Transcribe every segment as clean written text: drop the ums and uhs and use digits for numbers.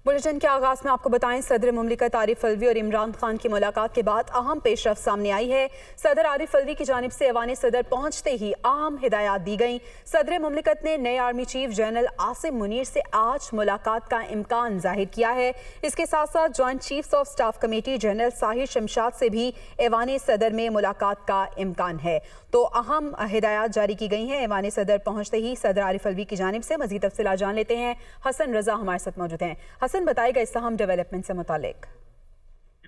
Bulletin के आगाज में आपको बताएं, सदर मुमलिकत आरिफ अलवी और इमरान खान की मुलाकात के बाद अहम पेशरफ सामने आई है। सदर आरिफ अलवी की जानिब से ऐवान सदर पहुंचते ही अहम हिदायत दी गई। सदर मुमलिकत ने नए army chief general Asim Munir से आज मुलाकात का इम्कान जाहिर किया है। इसके साथ साथ joint chiefs of staff committee general Sahir Shamshad से भी ऐवान सदर में मुलाकात का इम्कान है। तो अहम हिदायत जारी की गई हैं। ऐवान सदर पहुंचते ही सदर आरिफ अलवी की जानिब से मजीद तफसीलात जान लेते हैं। हसन रजा हमारे साथ मौजूद हैं। हसन, बताएगा इस अहम डेवलपमेंट से मुतालिक।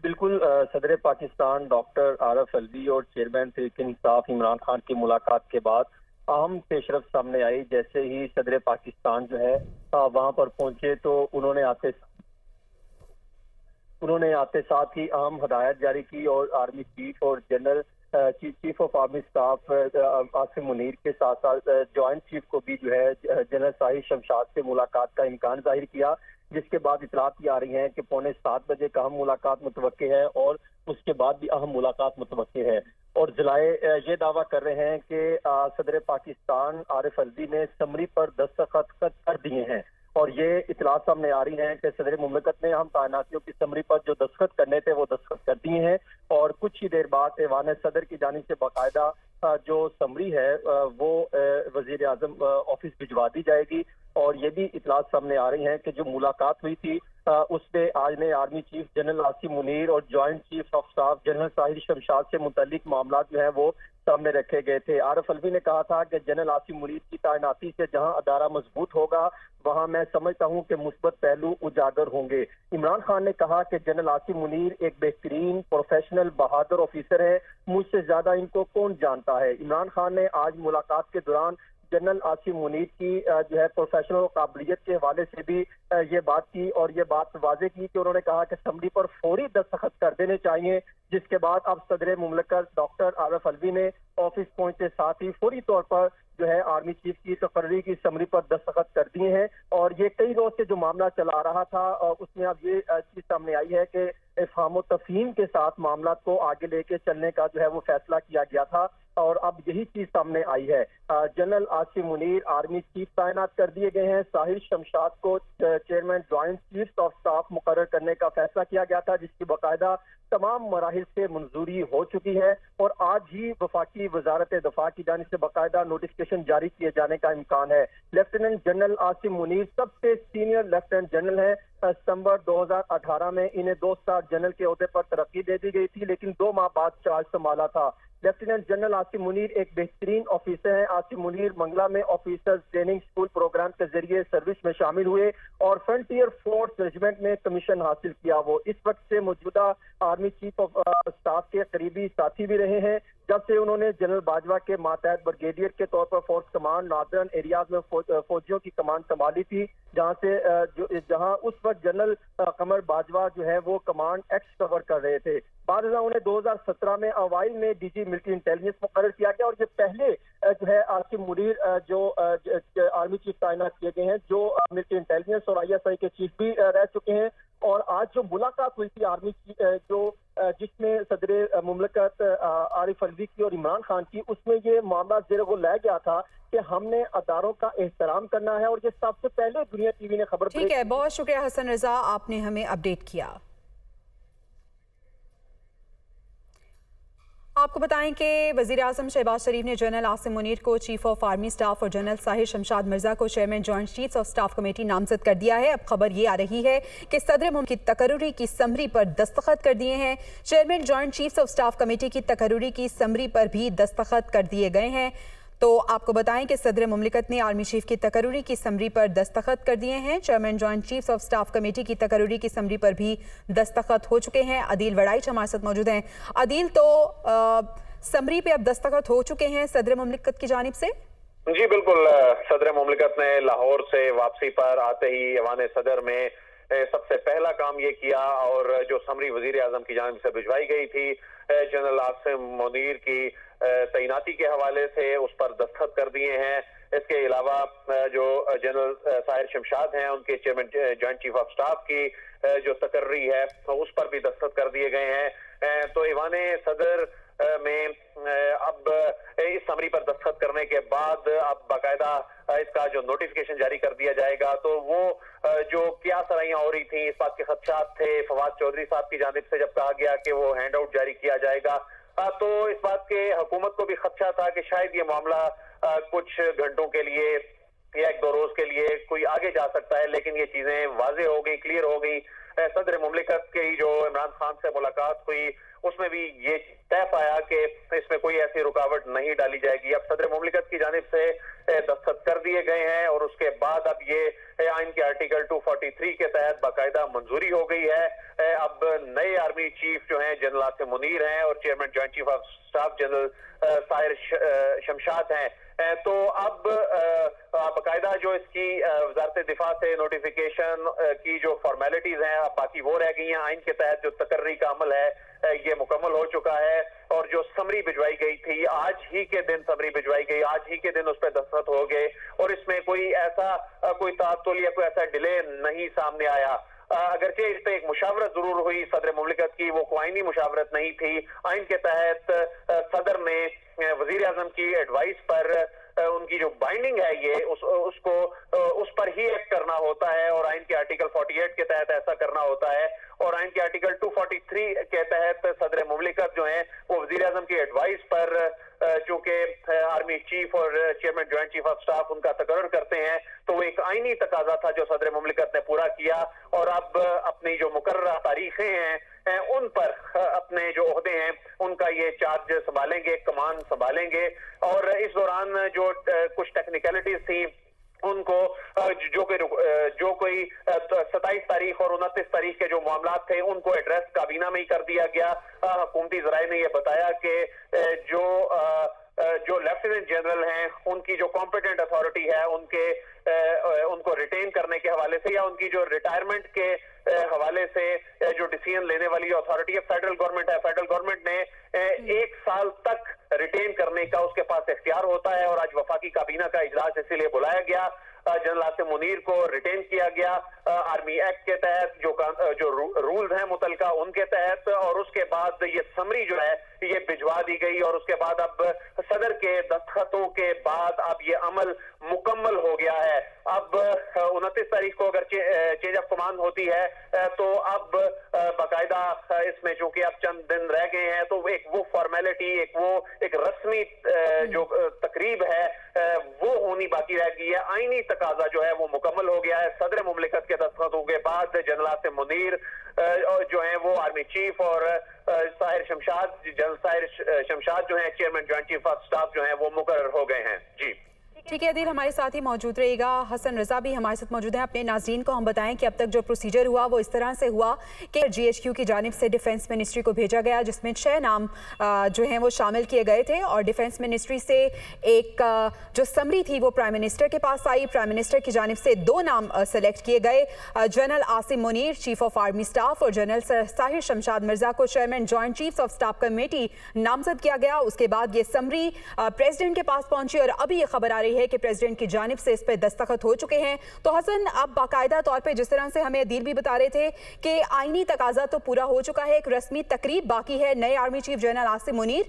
बिल्कुल, सदर पाकिस्तान डॉक्टर आरिफ अलवी और चेयरमैन तहरीक इंसाफ इमरान खान की मुलाकात के बाद अहम पेशरफ सामने आई। जैसे ही सदर पाकिस्तान जो है वहां पर पहुंचे तो उन्होंने आते साथ ही अहम हदायत जारी की और आर्मी चीफ और general chief of army staff Asim Munir के साथ साथ जॉइंट चीफ को भी जो है जनरल साहिर शमशाद से मुलाकात का इम्कान जाहिर किया, जिसके बाद इतलात आ रही हैं कि 6:45 बजे का अहम मुलाकात मुतवक्के है और उसके बाद भी अहम मुलाकात मुतवक्के है। और ज़राए ये दावा कर रहे हैं कि सदर पाकिस्तान आरिफ अलवी ने समरी पर दस्तखत कर दिए हैं और ये इतलात सामने आ रही हैं कि सदर मुमलिकत ने अहम तैनातियों की समरी पर जो दस्तखत करने थे वो दस्तखत कर दिए हैं और कुछ ही देर बाद ऐवान सदर की जानिब से बाकायदा जो समरी है वो वजीर आजम ऑफिस भिजवा दी जाएगी। और ये भी इतलात सामने आ रही हैं कि जो मुलाकात हुई थी उसमें आज ने army chief general Asim Munir और joint chief of staff general Sahir Shamshad से मुतल्लिक मामला जो है वो सामने रखे गए थे। आरिफ अलवी ने कहा था कि जनरल आसिम मुनीर की तैनाती से जहां अदारा मजबूत होगा वहां मैं समझता हूं कि मुस्बत पहलू उजागर होंगे। इमरान खान ने कहा कि जनरल आसिम मुनीर एक बेहतरीन प्रोफेशनल बहादुर ऑफिसर है, मुझसे ज्यादा इनको कौन जानता है। इमरान खान ने आज मुलाकात के दौरान जनरल आसिम मुनीर की जो है प्रोफेशनल काबिलियत के हवाले से भी ये बात की और ये बात वाजे की कि उन्होंने कहा कि समरी पर फौरी दस्तखत कर देने चाहिए, जिसके बाद अब सदर मुमलिकत डॉक्टर आरिफ अलवी ने ऑफिस पहुंचते साथ ही फौरी तौर पर जो है आर्मी चीफ की तकर्री की समरी पर दस्तखत कर दिए हैं। और ये कई रोज से जो मामला चला रहा था उसमें अब ये चीज सामने आई है कि इफ़हाम व तफ़हीम के साथ मामला को आगे लेके चलने का जो है वो फैसला किया गया था और अब यही चीज सामने आई है। General Asim Munir army chief तैनात कर दिए गए हैं। साहिर शमशाद को chairman joint chief of staff मुकर्रर करने का फैसला किया गया था, जिसकी बाकायदा तमाम मराहिल से मंजूरी हो चुकी है और आज ही वफाकी वजारत दफा की जानिब से बाकायदा नोटिफिकेशन जारी किए जाने का इम्कान है। लेफ्टिनेंट जनरल आसिम मुनीर सबसे सीनियर लेफ्टिनेंट जनरल है। सितंबर 2018 में इन्हें 2 स्टार जनरल के ओहदे पर तरक्की दे दी गई थी, लेकिन 2 माह बाद चार्ज संभाला था। लेफ्टिनेंट जनरल आसिम मुनीर एक बेहतरीन ऑफिसर हैं। आसिम मुनीर मंगला में ऑफिसर्स ट्रेनिंग स्कूल प्रोग्राम के जरिए सर्विस में शामिल हुए और फ्रंटियर फोर्स रेजिमेंट में कमीशन हासिल किया। वो इस वक्त से मौजूदा आर्मी चीफ ऑफ स्टाफ के करीबी साथी भी रहे हैं, जब से उन्होंने जनरल बाजवा के मातहत ब्रिगेडियर के तौर पर फोर्स कमांड नॉर्दर्न एरियाज में फौजियों की कमांड संभाली थी, जहां उस वक्त जनरल कमर बाजवा जो है वो कमांड एक्स कवर कर रहे थे। बाद में उन्हें 2017 में अवाइल में डीजी मिलिट्री इंटेलिजेंस मुकर्रर किया गया और ये पहले जो है आसिम मुनीर जो आर्मी चीफ तैनात किए गए हैं, जो मिलिट्री इंटेलिजेंस और ISI के चीफ भी रह चुके हैं। और आज जो मुलाकात हुई थी आर्मी जिसमें सदर मुमलिकत आरिफ अलवी की और इमरान खान की, उसमें ये मामला ज़ेर-ए-गौर लाया गया था कि हमने अदारों का एहतराम करना है और ये सबसे पहले दुनिया टीवी ने खबर। ठीक है, बहुत शुक्रिया हसन रजा, आपने हमें अपडेट किया। आपको बताएं कि वज़ीर आज़म शहबाज शरीफ ने जनरल आसिम मुनीर को चीफ ऑफ आर्मी स्टाफ और जनरल साहिर शमशाद मिर्जा को chairman joint chiefs of staff committee नामजद कर दिया है। अब खबर ये आ रही है कि सदर मुल्क की तकर्री की समरी पर दस्तखत कर दिए हैं। Chairman joint chiefs of staff committee की तकर्री की समरी पर भी दस्तखत कर दिए गए हैं। तो आपको बताएं कि सदर मुमलिकत ने आर्मी चीफ की तकर्री की समरी पर दस्तखत कर दिए हैं। Chairman joint chiefs of staff committee की तकर्री की समरी पर भी दस्तखत हो चुके हैं। अदील वड़ाइच हमारे साथ मौजूद हैं। अदील, तो समरी पे अब दस्तखत हो चुके हैं सदर मुमलिकत की जानिब से? जी बिल्कुल, सदर मुमलिकत ने लाहौर से वापसी पर आते ही ऐवान सदर में सबसे पहला काम ये किया और जो समरी वजीर आजम की जानिब से भिजवाई गई थी जनरल आसिम मुनीर की तैनाती के हवाले से, उस पर दस्तखत कर दिए हैं। इसके अलावा जो जनरल साहिर शमशाद हैं उनके chairman joint chief of staff की जो तकर्री है तो उस पर भी दस्तखत कर दिए गए हैं। तो ऐवान सदर में अब इस समरी पर दस्तखत करने के बाद अब बाकायदा इसका जो नोटिफिकेशन जारी कर दिया जाएगा, तो वो जो क्या सराहियां हो रही थी, इस बात के खदशात थे फवाद चौधरी साहब की जानिब से जब कहा गया कि वो हैंड आउट जारी किया जाएगा, तो इस बात के हुकूमत को भी खदशा था कि शायद ये मामला कुछ घंटों के लिए या एक दो रोज के लिए कोई आगे जा सकता है। लेकिन ये चीजें वाजे हो गई, क्लियर हो गई। सदर मुमलिकत की जो इमरान खान से मुलाकात हुई उसमें भी ये तय पाया कि इसमें कोई ऐसी रुकावट नहीं डाली जाएगी। अब सदर मुमलिकत की जानिब से दस्तखत कर दिए गए हैं और उसके बाद अब ये आइन के आर्टिकल 243 के तहत बाकायदा मंजूरी हो गई है। अब नए आर्मी चीफ जो हैं जनरल आसिम मुनीर हैं और chairman joint chief of staff general Sahir Shamshad हैं। तो अब बाकायदा जो इसकी वजारत दिफा से नोटिफिकेशन की जो फॉर्मेलिटीज हैं अब बाकी वो रह गई हैं। आइन के तहत जो तकर्री का अमल है ये मुकम्मल हो चुका है और जो समरी भिजवाई गई थी आज ही के दिन समरी भिजवाई गई, आज ही के दिन उस पर दस्तखत हो गए और इसमें कोई ऐसा कोई तातुल या कोई ऐसा डिले नहीं सामने आया। अगरचे इस पे एक मुशावरत जरूर हुई सदर मुमलिकत की, वो कोई आईनी मुशावरत नहीं थी। आइन के तहत सदर ने वजीर आजम की एडवाइस पर उनकी जो बाइंडिंग है ये उसको उस पर ही एक्ट करना होता है और आइन के आर्टिकल 48 के तहत ऐसा करना होता है और आइन के आर्टिकल 243 के तहत सदर मुमलिकत जो है वो वजीर आजम की एडवाइस पर चूंकि आर्मी चीफ और chairman joint chief of staff उनका तकर्रुर करते हैं तो वो एक आईनी तकाजा था जो सदर मुमलिकत ने पूरा किया और अब अपनी जो मुकर्रर तारीखें हैं उन पर अपने जो ओहदे हैं उनका ये चार्ज संभालेंगे, कमान संभालेंगे और इस दौरान जो कुछ टेक्निकलिटीज थी उनको जो कोई 27 तारीख और 29 तारीख के जो मामला थे उनको एड्रेस काबीना में ही कर दिया गया। हुकूमती ज़राए ने यह बताया कि जो लेफ्टिनेंट जनरल हैं उनकी जो कॉम्पिटेंट अथॉरिटी है उनको रिटेन करने के हवाले से या उनकी जो रिटायरमेंट के हवाले से जो डिसीजन लेने वाली अथॉरिटी है फेडरल गवर्नमेंट है, फेडरल गवर्नमेंट ने 1 साल तक रिटेन करने का उसके पास इख्तियार होता है और आज वफाकी काबीना का इजलास इसीलिए बुलाया गया। जनरल आसिम मुनीर को रिटेन किया गया आर्मी एक्ट के तहत जो रूल्स हैं मुतलका उनके तहत और उसके बाद ये समरी जो है ये भिजवा दी गई और उसके बाद अब सदर के दस्तखतों के बाद अब ये अमल मुकम्मल हो गया है। अब 29 तारीख को अगर चेंज ऑफ कमांड होती है तो अब बाकायदा इसमें चूंकि अब चंद दिन रह गए हैं तो एक वो फॉर्मेलिटी एक रस्मी जो तकरीब है वो होनी बाकी रह गई है। आईनी तकाजा जो है वो मुकम्मल हो गया है। सदर मुमलिकत के दस्तखतों के बाद जनरल आसिम मुनीर जो है वो आर्मी चीफ और जनरल साहिर शमशाद जो है chairman joint chief of staff जो है वो मुकर्रर हो गए हैं। जी ठीक है अदील, हमारे साथ ही मौजूद रहेगा। हसन रजा भी हमारे साथ मौजूद हैं। अपने नाज़रीन को हम बताएं कि अब तक जो प्रोसीजर हुआ वो इस तरह से हुआ कि GHQ की जानिब से डिफेंस मिनिस्ट्री को भेजा गया जिसमें 6 नाम जो हैं वो शामिल किए गए थे और डिफेंस मिनिस्ट्री से एक जो समरी थी वो प्राइम मिनिस्टर के पास आई। प्राइम मिनिस्टर की जानिब से 2 नाम सेलेक्ट किए गए, general Asim Munir chief of army staff और जनरल साहिर शमशाद मिर्जा को chairman joint chiefs of staff committee नामजद किया गया। उसके बाद ये समरी प्रेसिडेंट के पास पहुंची और अभी ये खबर आ रही है कि प्रेसिडेंट की जानिब से इस पर दस्तखत हो चुके हैं। तो हसन, अब बाकायदा तौर पे जिस तरह से हमें अदील भी बता रहे थे कि आईनी तकाजा तो पूरा हो चुका है, एक रस्मी तकरीब बाकी है। नए army chief general Asim Munir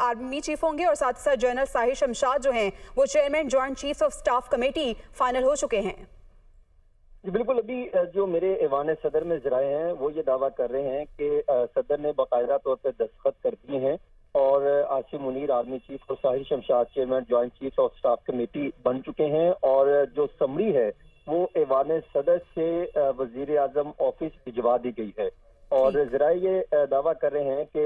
army chief होंगे और साथ ही साथ जनरल साहिर शमशाद जो हैं वो chairman joint chiefs of staff committee final हो चुके हैं। बिल्कुल, अभी जो मेरे ऐवान सदर में जराए हैं वो ये दावा कर रहे हैं कि सदर ने बाकायदा तौर पर दस्तखत कर दिए हैं और आसिम मुनीर आर्मी चीफ और Sahir Shamshad chairman joint chief of staff committee बन चुके हैं और जो समरी है वो ऐवान सदर से वजीर आजम ऑफिस भिजवा दी गई है और जराए ये दावा कर रहे हैं कि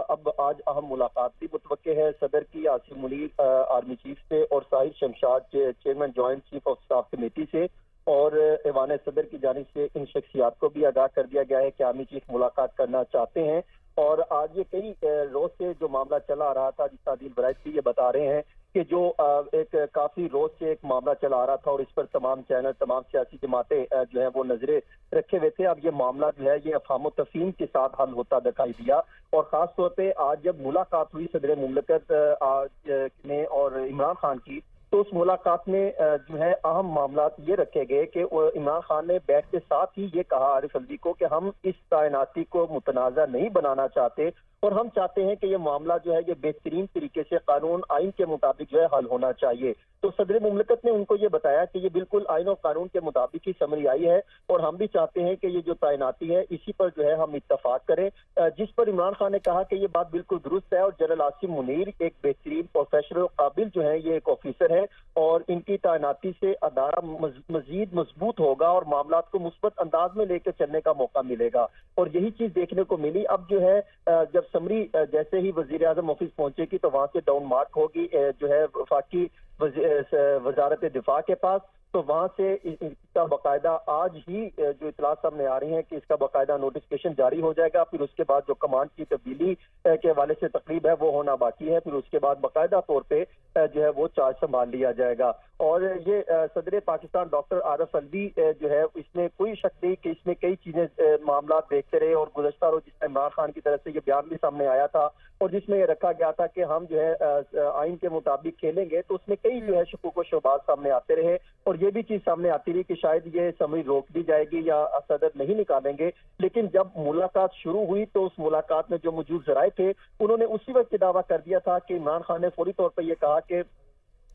अब आज अहम मुलाकात भी मुतवक्के है सदर की आसिम मुनीर आर्मी चीफ से और Sahir Shamshad chairman joint chief of staff committee से और ऐवान सदर की जानिब से इन शख्सियात को भी आगाह कर दिया गया है कि आर्मी चीफ मुलाकात करना चाहते हैं। और आज ये कई रोज से जो मामला चला आ रहा था, जिस आदिल बराइस भी ये बता रहे हैं कि जो एक काफी रोज से एक मामला चला आ रहा था और इस पर तमाम चैनल तमाम सियासी जमातें जो है वो नजरें रखे हुए थे। अब ये मामला जो है ये अफहाम तफहीम के साथ हल होता दिखाई दिया और खास तौर पे आज जब मुलाकात हुई सदर मुमलिकत ने और इमरान खान की तो उस मुलाकात में जो है अहम मामलात ये रखे गए कि इमरान खान ने बैठ के साथ ही ये कहा आरिफ अलवी को कि हम इस तैनाती को मुतनाज़ा नहीं बनाना चाहते और हम चाहते हैं कि ये मामला जो है ये बेहतरीन तरीके से कानून आइन के मुताबिक जो है हल होना चाहिए। तो सदर मुमलिकत ने उनको ये बताया कि ये बिल्कुल आइन और कानून के मुताबिक ही समरी आई है और हम भी चाहते हैं कि ये जो तैनाती है इसी पर जो है हम इत्तफाक करें, जिस पर इमरान खान ने कहा कि ये बात बिल्कुल दुरुस्त है और जनरल आसिम मुनीर एक बेहतरीन प्रोफेशनल काबिल जो है ये एक ऑफिसर है और इनकी तैनाती से अदारा मजीद मजबूत होगा और मामलात को मुस्बत अंदाज में लेकर चलने का मौका मिलेगा। और यही चीज देखने को मिली। अब जो है जब समरी जैसे ही वजीर आजम ऑफिस पहुंचेगी तो वहां से डाउन मार्क होगी जो है वफाकी वजारत दिफा के पास, तो वहां से इसका बाकायदा आज ही जो इतला सामने आ रही है कि इसका बाकायदा नोटिफिकेशन जारी हो जाएगा। फिर उसके बाद जो कमांड की तब्दीली के हवाले से तकरीब है वो होना बाकी है, फिर उसके बाद बाकायदा तौर पे जो है वो चार्ज संभाल लिया जाएगा। और ये सदर पाकिस्तान डॉक्टर आरिफ अलवी जो है इसमें कोई शक नहीं कि इसमें कई चीजें मामला देखते रहे और गुज़श्ता रोज जिसमें इमरान खान की तरफ से ये बयान भी सामने आया था और जिसमें ये रखा गया था कि हम जो है आइन के मुताबिक खेलेंगे, तो उसमें कई जो है शकूक व शुबात सामने आते रहे और ये भी चीज सामने आती रही कि शायद ये समरी रोक दी जाएगी या सदर नहीं निकालेंगे। लेकिन जब मुलाकात शुरू हुई तो उस मुलाकात में जो मौजूद जराए थे उन्होंने उसी वक्त ये दावा कर दिया था कि इमरान खान ने फौरी तौर पर यह कहा कि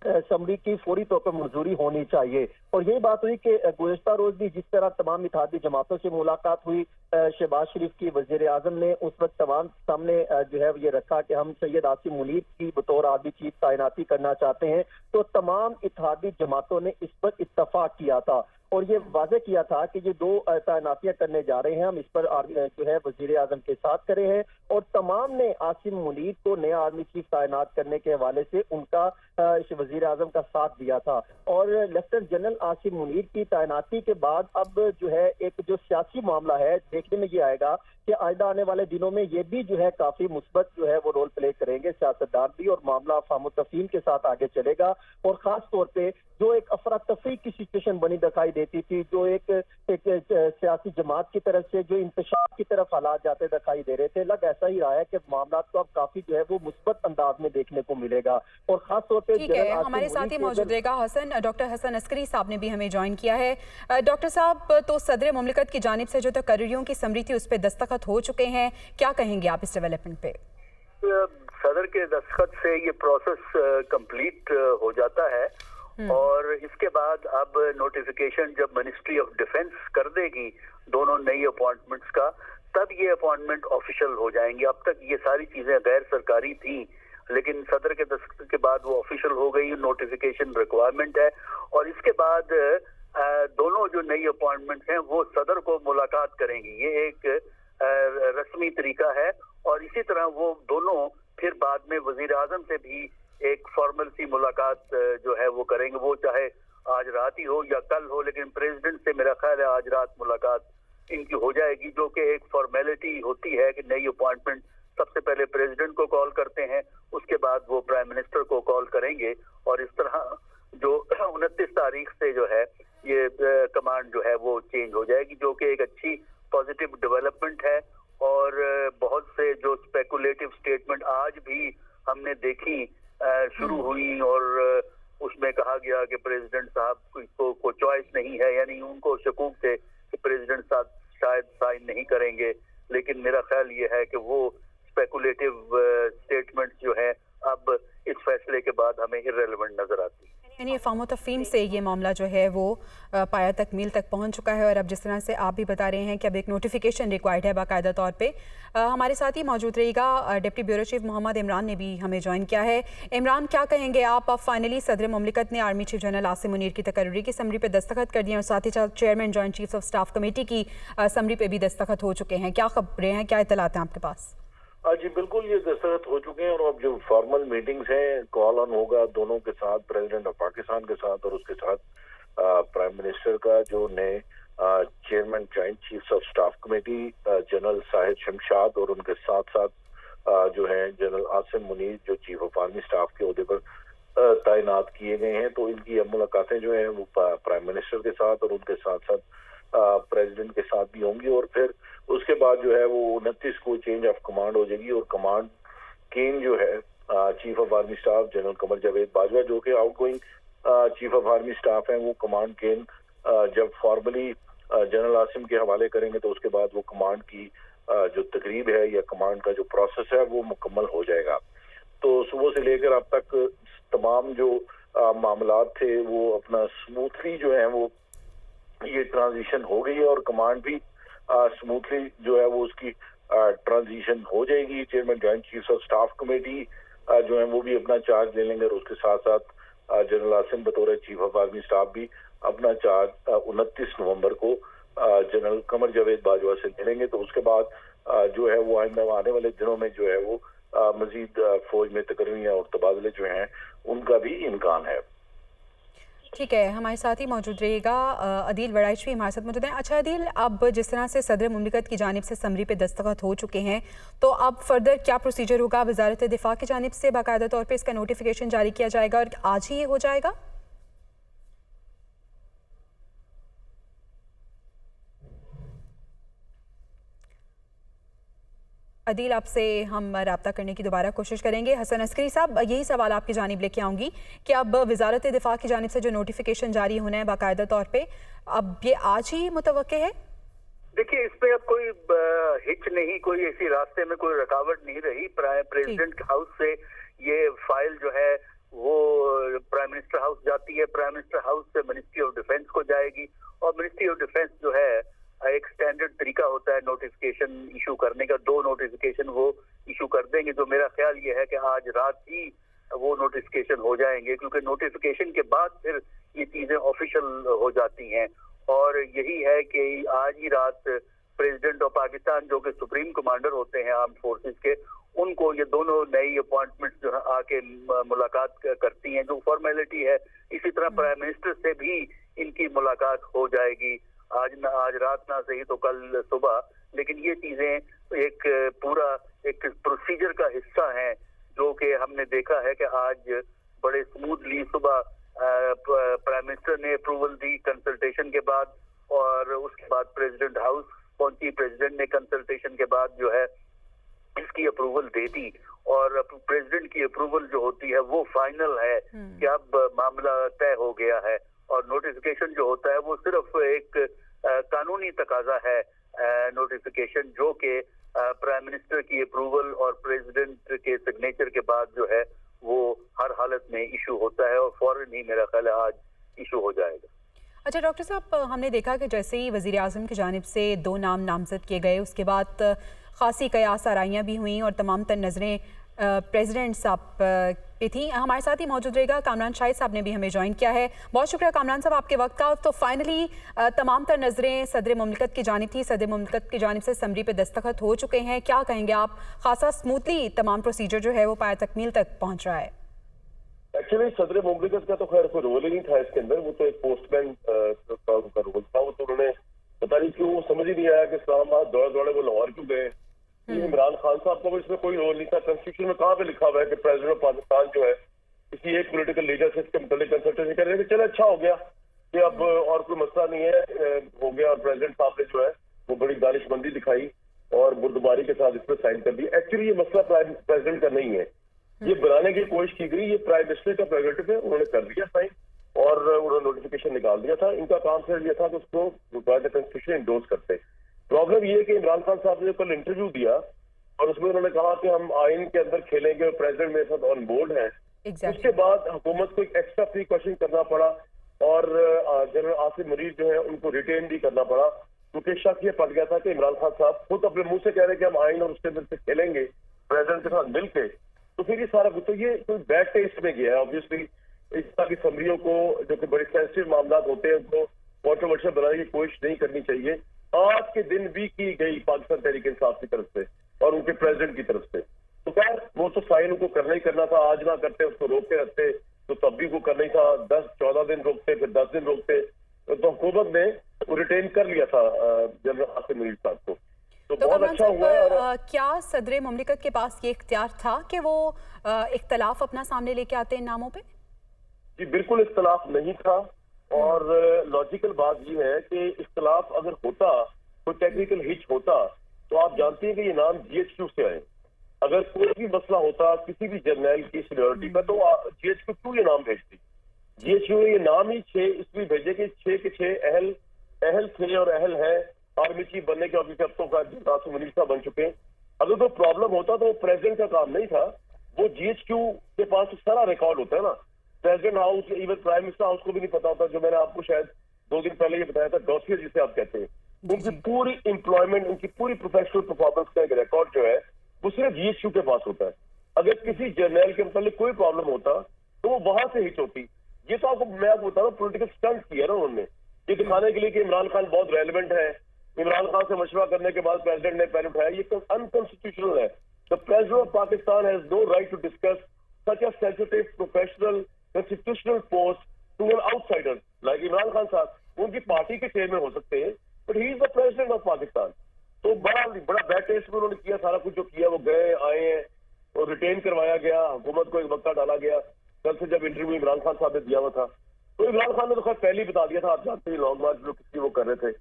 समरी की फौरी तौर पर मंजूरी होनी चाहिए। और यही बात हुई कि गुज़श्ता रोज भी जिस तरह तमाम इत्तेहादी जमातों से मुलाकात हुई, शहबाज शरीफ की वजीर आजम ने उस वक्त तमाम सामने जो है ये रखा कि हम सैयद आसिम मुनीर की बतौर आर्मी चीफ तैनाती करना चाहते हैं, तो तमाम इत्तेहादी जमातों ने इस पर इत्तफाक किया था और ये वाज़ेह किया था कि ये दो तैनातियां करने जा रहे हैं, हम इस पर जो है वजीर आजम के साथ करे हैं और तमाम ने आसिम मुनीर को नया आर्मी चीफ तैनात करने के हवाले से उनका वजीर आजम का साथ दिया था। और लेफ्टिनेंट जनरल आसिम मुनीर की तैनाती के बाद अब जो है एक जो सियासी मामला है देखने में ये आएगा कि आइंदा आने वाले दिनों में ये भी जो है काफी मुस्बत जो है वो रोल प्ले करेंगे सियासतदान भी और मामला फाहम तफहीम के साथ आगे चलेगा। और खास तौर पे जो एक अफरा तफरी की सिचुएशन बनी दिखाई देती थी, जो एक सियासी जमात की तरफ से जो इंतशार की तरफ हालात जाते दिखाई दे रहे थे, लग ऐसा ही रहा है कि मामला को अब काफी जो है वो मुस्बत अंदाज में देखने को मिलेगा। और खास तौर पे ठीक है, हमारे साथ ही मौजूद रहेगा डॉक्टर हसन अस्करी साहब ने भी हमें ज्वाइन किया है। डॉक्टर साहब, तो सदर मुमलिकत की जानिब से जो तकर्रियों की समरी थी उस पर दस्तखत हो चुके हैं, क्या कहेंगे आप इस डेवलपमेंट पे? सदर के दस्तखत से ये प्रोसेस कंप्लीट हो जाता है और इसके बाद अब नोटिफिकेशन जब मिनिस्ट्री ऑफ डिफेंस कर देगी दोनों नई अपॉइंटमेंट्स का, तब ये अपॉइंटमेंट ऑफिशियल हो जाएंगे। अब तक ये सारी चीजें गैर सरकारी थी, लेकिन सदर के दस्तखत के बाद वो ऑफिशियल हो गई, नोटिफिकेशन रिक्वायरमेंट है। और इसके बाद दोनों जो नई अपॉइंटमेंट हैं वो सदर को मुलाकात करेंगी, ये एक रस्मी तरीका है। और इसी तरह वो दोनों फिर बाद में वजीर आजम से भी एक फॉर्मल सी मुलाकात जो है वो करेंगे, वो चाहे आज रात ही हो या कल हो, लेकिन प्रेसिडेंट से मेरा ख्याल है आज रात मुलाकात इनकी हो जाएगी, जो कि एक फॉर्मेलिटी होती है कि नई अपॉइंटमेंट सबसे पहले प्रेसिडेंट को कॉल करते हैं, उसके बाद वो प्राइम मिनिस्टर को कॉल करेंगे। और इस तरह जो 29 तारीख से जो है ये कमांड जो है वो चेंज हो जाएगी, जो कि एक अच्छी पॉजिटिव डेवलपमेंट है। और बहुत से जो स्पेकुलेटिव स्टेटमेंट आज भी हमने देखी शुरू हुई और उसमें कहा गया कि प्रेसिडेंट साहब को चॉइस नहीं है, यानी उनको शकूक थे कि प्रेसिडेंट साहब शायद साइन नहीं करेंगे, लेकिन मेरा ख्याल ये है कि वो स्पेकुलेटिव स्टेटमेंट्स जो है अब इस फैसले के बाद हमें इररिलेवेंट नजर आती है। यानी फाहम तफहीम से ये मामला जो है वो पाया तक मील तक पहुंच चुका है और अब जिस तरह से आप भी बता रहे हैं कि अब एक नोटिफिकेशन रिक्वायर्ड है बाकायदा तौर पे। हमारे साथ ही मौजूद रहेगा deputy bureau chief Mohammad Imran ने भी हमें ज्वाइन किया है। इमरान, क्या कहेंगे आप? अब फाइनली सदर मुमलिकत ने army chief general Asim Munir की तकर्री की समरी पर दस्तखत कर दिए और साथ ही साथ chairman joint chief of staff committee की समरी पर भी दस्तखत हो चुके हैं। क्या खबरें हैं, क्या इत्तलात हैं आपके पास? जी बिल्कुल, ये दस्तखत हो चुके हैं और अब जो फॉर्मल मीटिंग्स हैं, कॉल ऑन होगा दोनों के साथ, प्रेसिडेंट ऑफ पाकिस्तान के साथ और उसके साथ प्राइम मिनिस्टर का जो नए chairman joint chief of staff committee general Shahid Shamshad और उनके साथ साथ जो है जनरल आसिम मुनीर जो चीफ ऑफ आर्मी स्टाफ के ओहदे पर तैनात किए गए हैं। तो इनकी मुलाकातें जो हैं वो प्राइम मिनिस्टर के साथ और उनके साथ साथ प्रेसिडेंट के साथ भी होंगी और फिर उसके बाद जो है वो 29 को चेंज ऑफ कमांड हो जाएगी और कमांड केन जो है chief of army staff general Qamar Javed Bajwa जो कि outgoing chief of army staff हैं वो कमांड केन जब फॉर्मली जनरल आसिम के हवाले करेंगे तो उसके बाद वो कमांड की जो तकरीब है या कमांड का जो प्रोसेस है वो मुकम्मल हो जाएगा। तो सुबह से लेकर अब तक तमाम जो मामलात थे वो अपना स्मूथली जो है वो ये ट्रांजिशन हो गई है और कमांड भी स्मूथली जो है वो उसकी ट्रांजिशन हो जाएगी। Chairman joint chiefs of staff committee जो है वो भी अपना चार्ज ले लेंगे और उसके साथ साथ जनरल आसिम बतौर चीफ ऑफ आर्मी स्टाफ भी अपना चार्ज 29 नवंबर को जनरल कमर जावेद बाजवा से मिलेंगे। तो उसके बाद जो है वो आने वाले दिनों में जो है वो मजीद फौज में तकरीरियां और तबादले जो हैं उनका भी इम्कान है। ठीक है, हमारे साथ ही मौजूद रहेगा अदील वड़ाइच भी हमारे साथ मौजूद हैं। अच्छा अदील, अब जिस तरह से सदर मुमलिकत की जानिब से समरी पे दस्तखत हो चुके हैं तो अब फर्दर क्या प्रोसीजर होगा? वजारत दिफा की जानिब से बाकायदा तौर पे इसका नोटिफिकेशन जारी किया जाएगा और आज ही ये हो जाएगा? अदील, आपसे हम राब्ता करने की दोबारा कोशिश करेंगे। हसन अस्करी साहब, यही सवाल आपकी जानिब लेके आऊँगी कि अब वजारत दिफा की जानिब से जो नोटिफिकेशन जारी होना है बाकायदा तौर पे, अब ये आज ही मुतवक्के है? देखिए, इसमें अब कोई हिच नहीं, कोई ऐसी रास्ते में कोई रुकावट नहीं रही। प्रेसिडेंट हाउस से ये फाइल जो है वो प्राइम मिनिस्टर हाउस जाती है, प्राइम मिनिस्टर हाउस से मिनिस्ट्री ऑफ डिफेंस को जाएगी और मिनिस्ट्री ऑफ डिफेंस जो है एक स्टैंडर्ड तरीका होता है नोटिफिकेशन इशू करने का। 2 नोटिफिकेशन वो इशू कर देंगे, जो मेरा ख्याल ये है कि आज रात ही वो नोटिफिकेशन हो जाएंगे, क्योंकि नोटिफिकेशन के बाद फिर ये चीजें ऑफिशियल हो जाती हैं। और यही है कि आज ही रात प्रेसिडेंट ऑफ पाकिस्तान जो कि सुप्रीम कमांडर होते हैं आर्म फोर्सेस के, उनको ये दोनों नई अपॉइंटमेंट जो है आके मुलाकात करती हैं, जो फॉर्मेलिटी है। इसी तरह प्राइम मिनिस्टर से भी इनकी मुलाकात हो जाएगी आज रात ना सही तो कल सुबह। लेकिन ये चीजें एक पूरा एक प्रोसीजर का हिस्सा हैं जो कि हमने देखा है कि आज बड़े स्मूथली सुबह प्राइम मिनिस्टर ने अप्रूवल दी कंसल्टेशन के बाद और उसके बाद प्रेसिडेंट हाउस पहुंची, प्रेसिडेंट ने कंसल्टेशन के बाद जो है इसकी अप्रूवल दे दी और प्रेसिडेंट की अप्रूवल जो होती है वो फाइनल है कि अब मामला तय हो गया है। और नोटिफिकेशन जो होता है वो सिर्फ एक कानूनी तकाजा है नोटिफिकेशन, जो कि प्राइम मिनिस्टर की अप्रूवल और प्रेसिडेंट के सिग्नेचर के बाद जो है वो हर हालत में इशू होता है और फौरन ही मेरा ख्याल है आज इशू हो जाएगा। अच्छा डॉक्टर साहब, हमने देखा कि जैसे ही वज़ीर आज़म की जानिब से 2 नाम नामज़द किए गए उसके बाद खासी कयास आराइयाँ भी हुई और तमाम तर नज़रें प्रेसिडेंट साहब पे थी। हमारे साथ ही मौजूद रहेगा कामरान शाहिद साहब ने भी हमें ज्वाइन किया है। बहुत शुक्रिया कामरान साहब आपके वक्त का। तो फाइनली तमाम तर नज़रें सदर मुमलिकत की जानिब थी, सदर मुमलिकत की जानिब से समरी पे दस्तखत हो चुके हैं। क्या कहेंगे आप? खासा स्मूथली तमाम प्रोसीजर जो है वो पाया तकमील तक पहुँच रहा है। एक्चुअली सदर मुमलिकत का तो खैर कोई रोल ही नहीं था इसके अंदर, वो तो एक पोस्टमैन का रोल था। वो तो उन्होंने पता नहीं क्यों वो समझ ही नहीं आया कि इस्लामाबाद दौड़े दौड़े वो लाहौर क्यों गए। इमरान खान साहब का इसमें कोई रोल नहीं था। कॉन्स्टिट्यूशन में कहाँ पे लिखा हुआ है कि प्रेसिडेंट ऑफ पाकिस्तान जो है किसी एक पॉलिटिकल लीडर से इसके मुताबिक कंसल्टेशन कर रहे हैं। चलो अच्छा हो गया कि अब और कोई मसला नहीं है, हो गया। और प्रेसिडेंट साहब ने जो है वो बड़ी दानिशमंदी दिखाई और बुर्दबारी के साथ इस पर साइन कर दिया। एक्चुअली ये मसला प्रेसिडेंट का नहीं है, ये बनाने की कोशिश की गई। ये प्राइम मिनिस्टर का प्रेरोगेटिव है, उन्होंने कर दिया साइन और उन्होंने नोटिफिकेशन निकाल दिया था। इनका काम सिर्फ ये था कि उसको कॉन्स्टिट्यूशन इंडोर्स करते। प्रॉब्लम ये है कि इमरान खान साहब ने कल इंटरव्यू दिया और उसमें उन्होंने कहा कि हम आइन के अंदर खेलेंगे और प्रेसिडेंट मेरे साथ ऑन बोर्ड है। उसके बाद हुकूमत को एक एक्स्ट्रा प्री क्वेश्चन करना पड़ा और जनरल आसिम मुनीर जो है उनको रिटेन भी करना पड़ा, क्योंकि शक ये पड़ गया था कि इमरान खान साहब खुद अपने मुंह से कह रहे हैं कि हम आइन और उसके अंदर से खेलेंगे प्रेसिडेंट के साथ मिलके। तो फिर ये सारा तो ये कोई बैड टेस्ट में गया है। ऑब्वियसली इस तरह की समरियों को जो कि बड़े सेंसिटिव मामला होते हैं उनको कॉन्ट्रोवर्शियल बनाने की कोशिश नहीं करनी चाहिए। आज के दिन भी की गई पाकिस्तान तहरीक इंसाफ की तरफ से और उनके प्रेसिडेंट की तरफ से। तो खैर वो तो साइन उनको करना ही करना था, आज ना करते उसको रोकते रखते तो तब भी वो करना ही था। 10-14 दिन रोकते, फिर 10 दिन रोकते, तो हुकूमत ने रिटेन कर लिया था जनरल आसिम मुनीर साहब को। तो बहुत अच्छा हुआ। क्या सदर मुमलिकत के पास ये इख्तियार था कि वो इख्तलाफ अपना सामने लेके आते हैं नामों पे? जी बिल्कुल इख्तलाफ नहीं था और लॉजिकल बात ये है कि इख्तलाफ अगर होता, कोई टेक्निकल हिच होता तो आप जानते हैं कि ये नाम GHQ से आए। अगर कोई भी मसला होता किसी भी जर्नल की सीनियरिटी का तो GHQ क्यों ये नाम भेजती? GHQ ने ये नाम ही 6 इसलिए भेजे कि 6 के 6 अहल थे और अहल है आर्मी चीफ बनने के, ऑफिस हफ्तों का आसिम मुनीर साहब बन चुके हैं। अगर तो प्रॉब्लम होता तो प्रेसिडेंट का काम नहीं था, वो GHQ के पास तो सारा रिकॉर्ड होता है ना। President house, even prime minister house को भी नहीं पता होता, जो मैंने आपको शायद 2 दिन पहले ये बताया था, डॉसियर जिसे आप कहते हैं। उनकी पूरी एम्प्लॉयमेंट, उनकी पूरी प्रोफेशनल परफॉर्मेंस का एक रिकॉर्ड जो है वो सिर्फ GHQ के पास होता है। अगर किसी जर्नल के मतलब कोई प्रॉब्लम होता तो वो वहां से हिट होती। ये तो आपको मैं आपको बता रहा हूँ, पोलिटिकल स्टंट किया ना उन्होंने, ये दिखाने के लिए कि इमरान खान बहुत रेलिवेंट है। इमरान खान से मशवरा करने के बाद प्रेसिडेंट ने पैन उठाया, ये अनकॉन्स्टिट्यूशनल है। The president of Pakistan has no right to discuss such a sensitive professional constitutional post to an outsider like Imran Khan साहब। उनकी पार्टी के चेयरमैन हो सकते हैं, but he is the president of Pakistan. तो बड़ा बैड टेस्ट में उन्होंने किया, सारा कुछ जो किया वो गए आए हैं और रिटेन करवाया गया, हुकूमत को एक वक्त डाला गया। कल से जब इंटरव्यू इमरान खान साहब ने दिया हुआ था तो इमरान खान ने तो खैर पहले ही बता दिया था, आप जानते हैं लॉन्ग मार्च जो किसी वो कर रहे थे।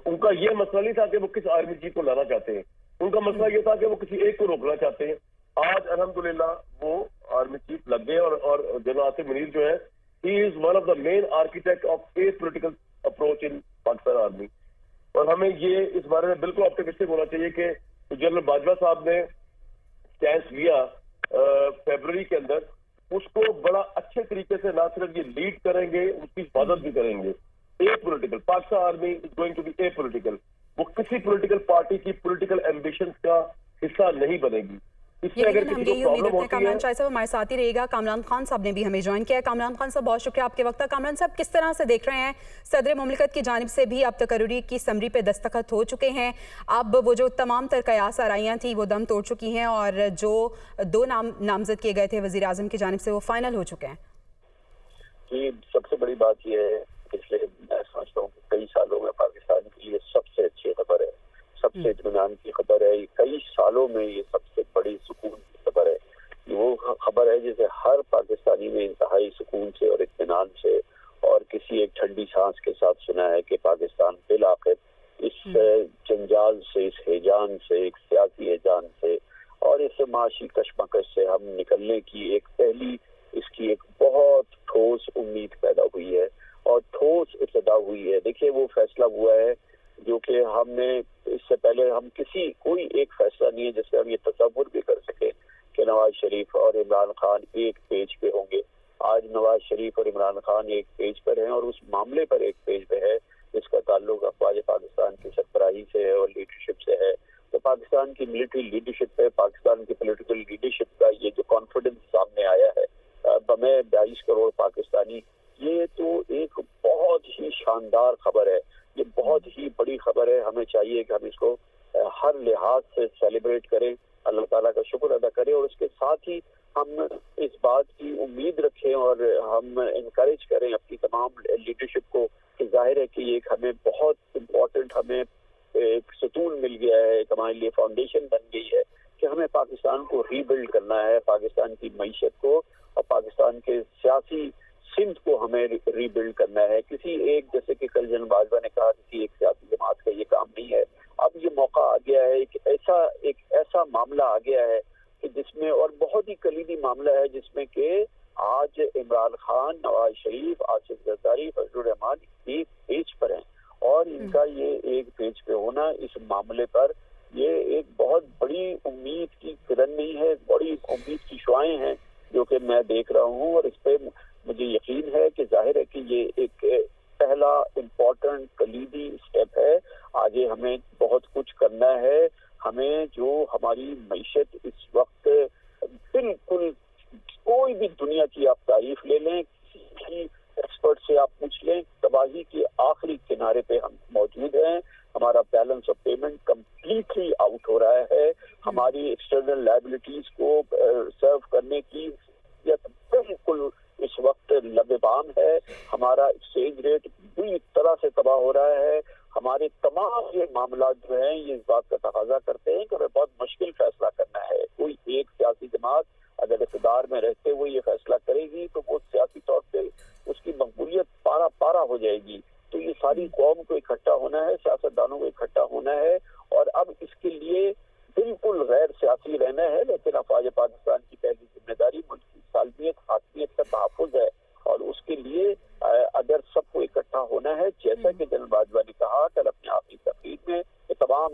उनका ये मसला नहीं था कि वो किस आर्मी चीफ को लाना चाहते हैं, उनका मसला ये था कि वो किसी एक को रोकना चाहते हैं। आज अल्हम्दुलिल्लाह वो आर्मी चीफ लग गए और जनरल आसिम मुनीर जो है, he is one of the main architect of A political approach in Pakistan army. और हमें ये इस बारे में बिल्कुल ऑप्टिमिस्टिक होना चाहिए कि जनरल बाजवा साहब ने स्टैंड लिया फरवरी के अंदर, उसको बड़ा अच्छे तरीके से ना सिर्फ ये लीड करेंगे, उसकी हिफाजत भी करेंगे। Apolitical Pakistan army is going to be apolitical, वो किसी पॉलिटिकल पार्टी की पॉलिटिकल एम्बिशंस का हिस्सा नहीं बनेगी। इसमें अगर किसी को प्रॉब्लम होती है। कामरान शाह साहब हमारे साथ ही रहेगा। कामरान खान साहब ने भी हमें ज्वाइन किया है। कामरान खान साहब बहुत शुक्रिया आपके वक्त का। कामरान साहब किस तरह से देख रहे हैं, सदर मुमलिकत की जानिब से भी अब तकर्री की समरी पे दस्तखत हो चुके हैं, अब वो जो तमाम तर कयास आराइयाँ थी वो दम तोड़ चुकी हैं और जो 2 नामजद किए गए थे वज़ीर आज़म की जानिब से वो फाइनल हो चुके हैं? जी, सबसे बड़ी बात यह है, पिछले मैं समझता हूँ कई सालों में पाकिस्तान के लिए सबसे अच्छी खबर है, सबसे इत्मीनान की खबर है। कई सालों में ये सबसे बड़ी सुकून की खबर है। वो खबर है जिसे हर पाकिस्तानी में इंतहाई सुकून से और इत्मीनान से और किसी एक ठंडी सांस के साथ सुना है कि पाकिस्तान बिल आखिर इस जंजाल से, इस हेजान से, एक सियासी हेजान से और इस माशी कशमकश से हम निकलने की एक पहली इसकी एक बहुत ठोस उम्मीद पैदा हुई है और ठोस इब्तिदा हुई है। देखिए, वो फैसला हुआ है जो कि हमने इससे पहले हम कोई एक फैसला नहीं है जिससे हम ये तसव्वुर भी कर सके कि नवाज शरीफ और इमरान खान एक पेज पे होंगे। आज नवाज शरीफ और इमरान खान एक पेज पर हैं और उस मामले पर एक पेज पे है जिसका ताल्लुक अफवाज पाकिस्तान की सरबराही से है और लीडरशिप से है। तो पाकिस्तान की मिलिट्री लीडरशिप पे, पाकिस्तान की पॉलिटिकल लीडरशिप का ये जो कॉन्फिडेंस सामने आया है, बमें 22 करोड़ पाकिस्तानी, ये तो एक बहुत ही शानदार खबर है, ये बहुत ही बड़ी खबर है। हमें चाहिए कि हम इसको हर लिहाज से सेलिब्रेट करें, अल्लाह ताला का शुक्र अदा करें और उसके साथ ही हम इस बात की उम्मीद रखें और हम इनकरेज करें अपनी तमाम लीडरशिप को कि जाहिर है कि एक हमें बहुत इम्पोर्टेंट हमें एक सुतून मिल गया है, एक हमारे लिए फाउंडेशन बन गई है कि हमें पाकिस्तान को रीबिल्ड करना है, पाकिस्तान की मईशत को और पाकिस्तान के सियासी सिंध को हमें रीबिल्ड करना है। किसी एक, जैसे कि कल जनरल बाजवा ने कहा, किसी एक सियासी जमात का ये काम नहीं है। अब ये मौका आ गया है, एक ऐसा मामला आ गया है कि जिसमें, और बहुत ही कलीदी मामला है जिसमें कि आज इमरान खान, नवाज शरीफ, आसिफ जरदारी, फजलुर रहमान एक पेज पर हैं और इनका ये एक पेज पे होना इस मामले पर ये एक बहुत बड़ी उम्मीद की किरण नहीं है, बड़ी उम्मीद की शुआएं हैं जो कि मैं देख रहा हूँ और इस पे मुझे यकीन है कि जाहिर है कि ये एक पहला इम्पोर्टेंट कलीदी स्टेप है। आगे हमें बहुत कुछ करना है। हमें जो हमारी मईशत इस वक्त बिल्कुल, कोई भी दुनिया की आप तारीफ ले लें, किसी एक्सपर्ट से आप पूछ लें, तबाही के आखिरी किनारे पे हम मौजूद हैं। हमारा balance of payment completely out हो रहा है। हमारी एक्सटर्नल लायबिलिटीज को सर्व करने की बिल्कुल इस वक्त लबेबाम है। हमारा एक्सचेंज रेट बुरी तरह से तबाह हो रहा है। हमारे तमाम ये मामला जो हैं ये इस बात का तकाजा करते हैं कि हमें बहुत मुश्किल फैसला करना है। कोई एक सियासी जमात अगर इक़्तिदार में रहते हुए ये फैसला करेगी तो वो सियासी तौर पे उसकी मकबूलियत पारा हो जाएगी। तो ये सारी कौम को इकट्ठा होना है, सियासतदानों को इकट्ठा होना है और अब इसके लिए बिल्कुल गैर सियासी रहना है। लेकिन अफवाज पाकिस्तान की पहली जिम्मेदारी मुल्क की सालमियत, हाकिमियत का तहफ़्फ़ुज़ है और उसके लिए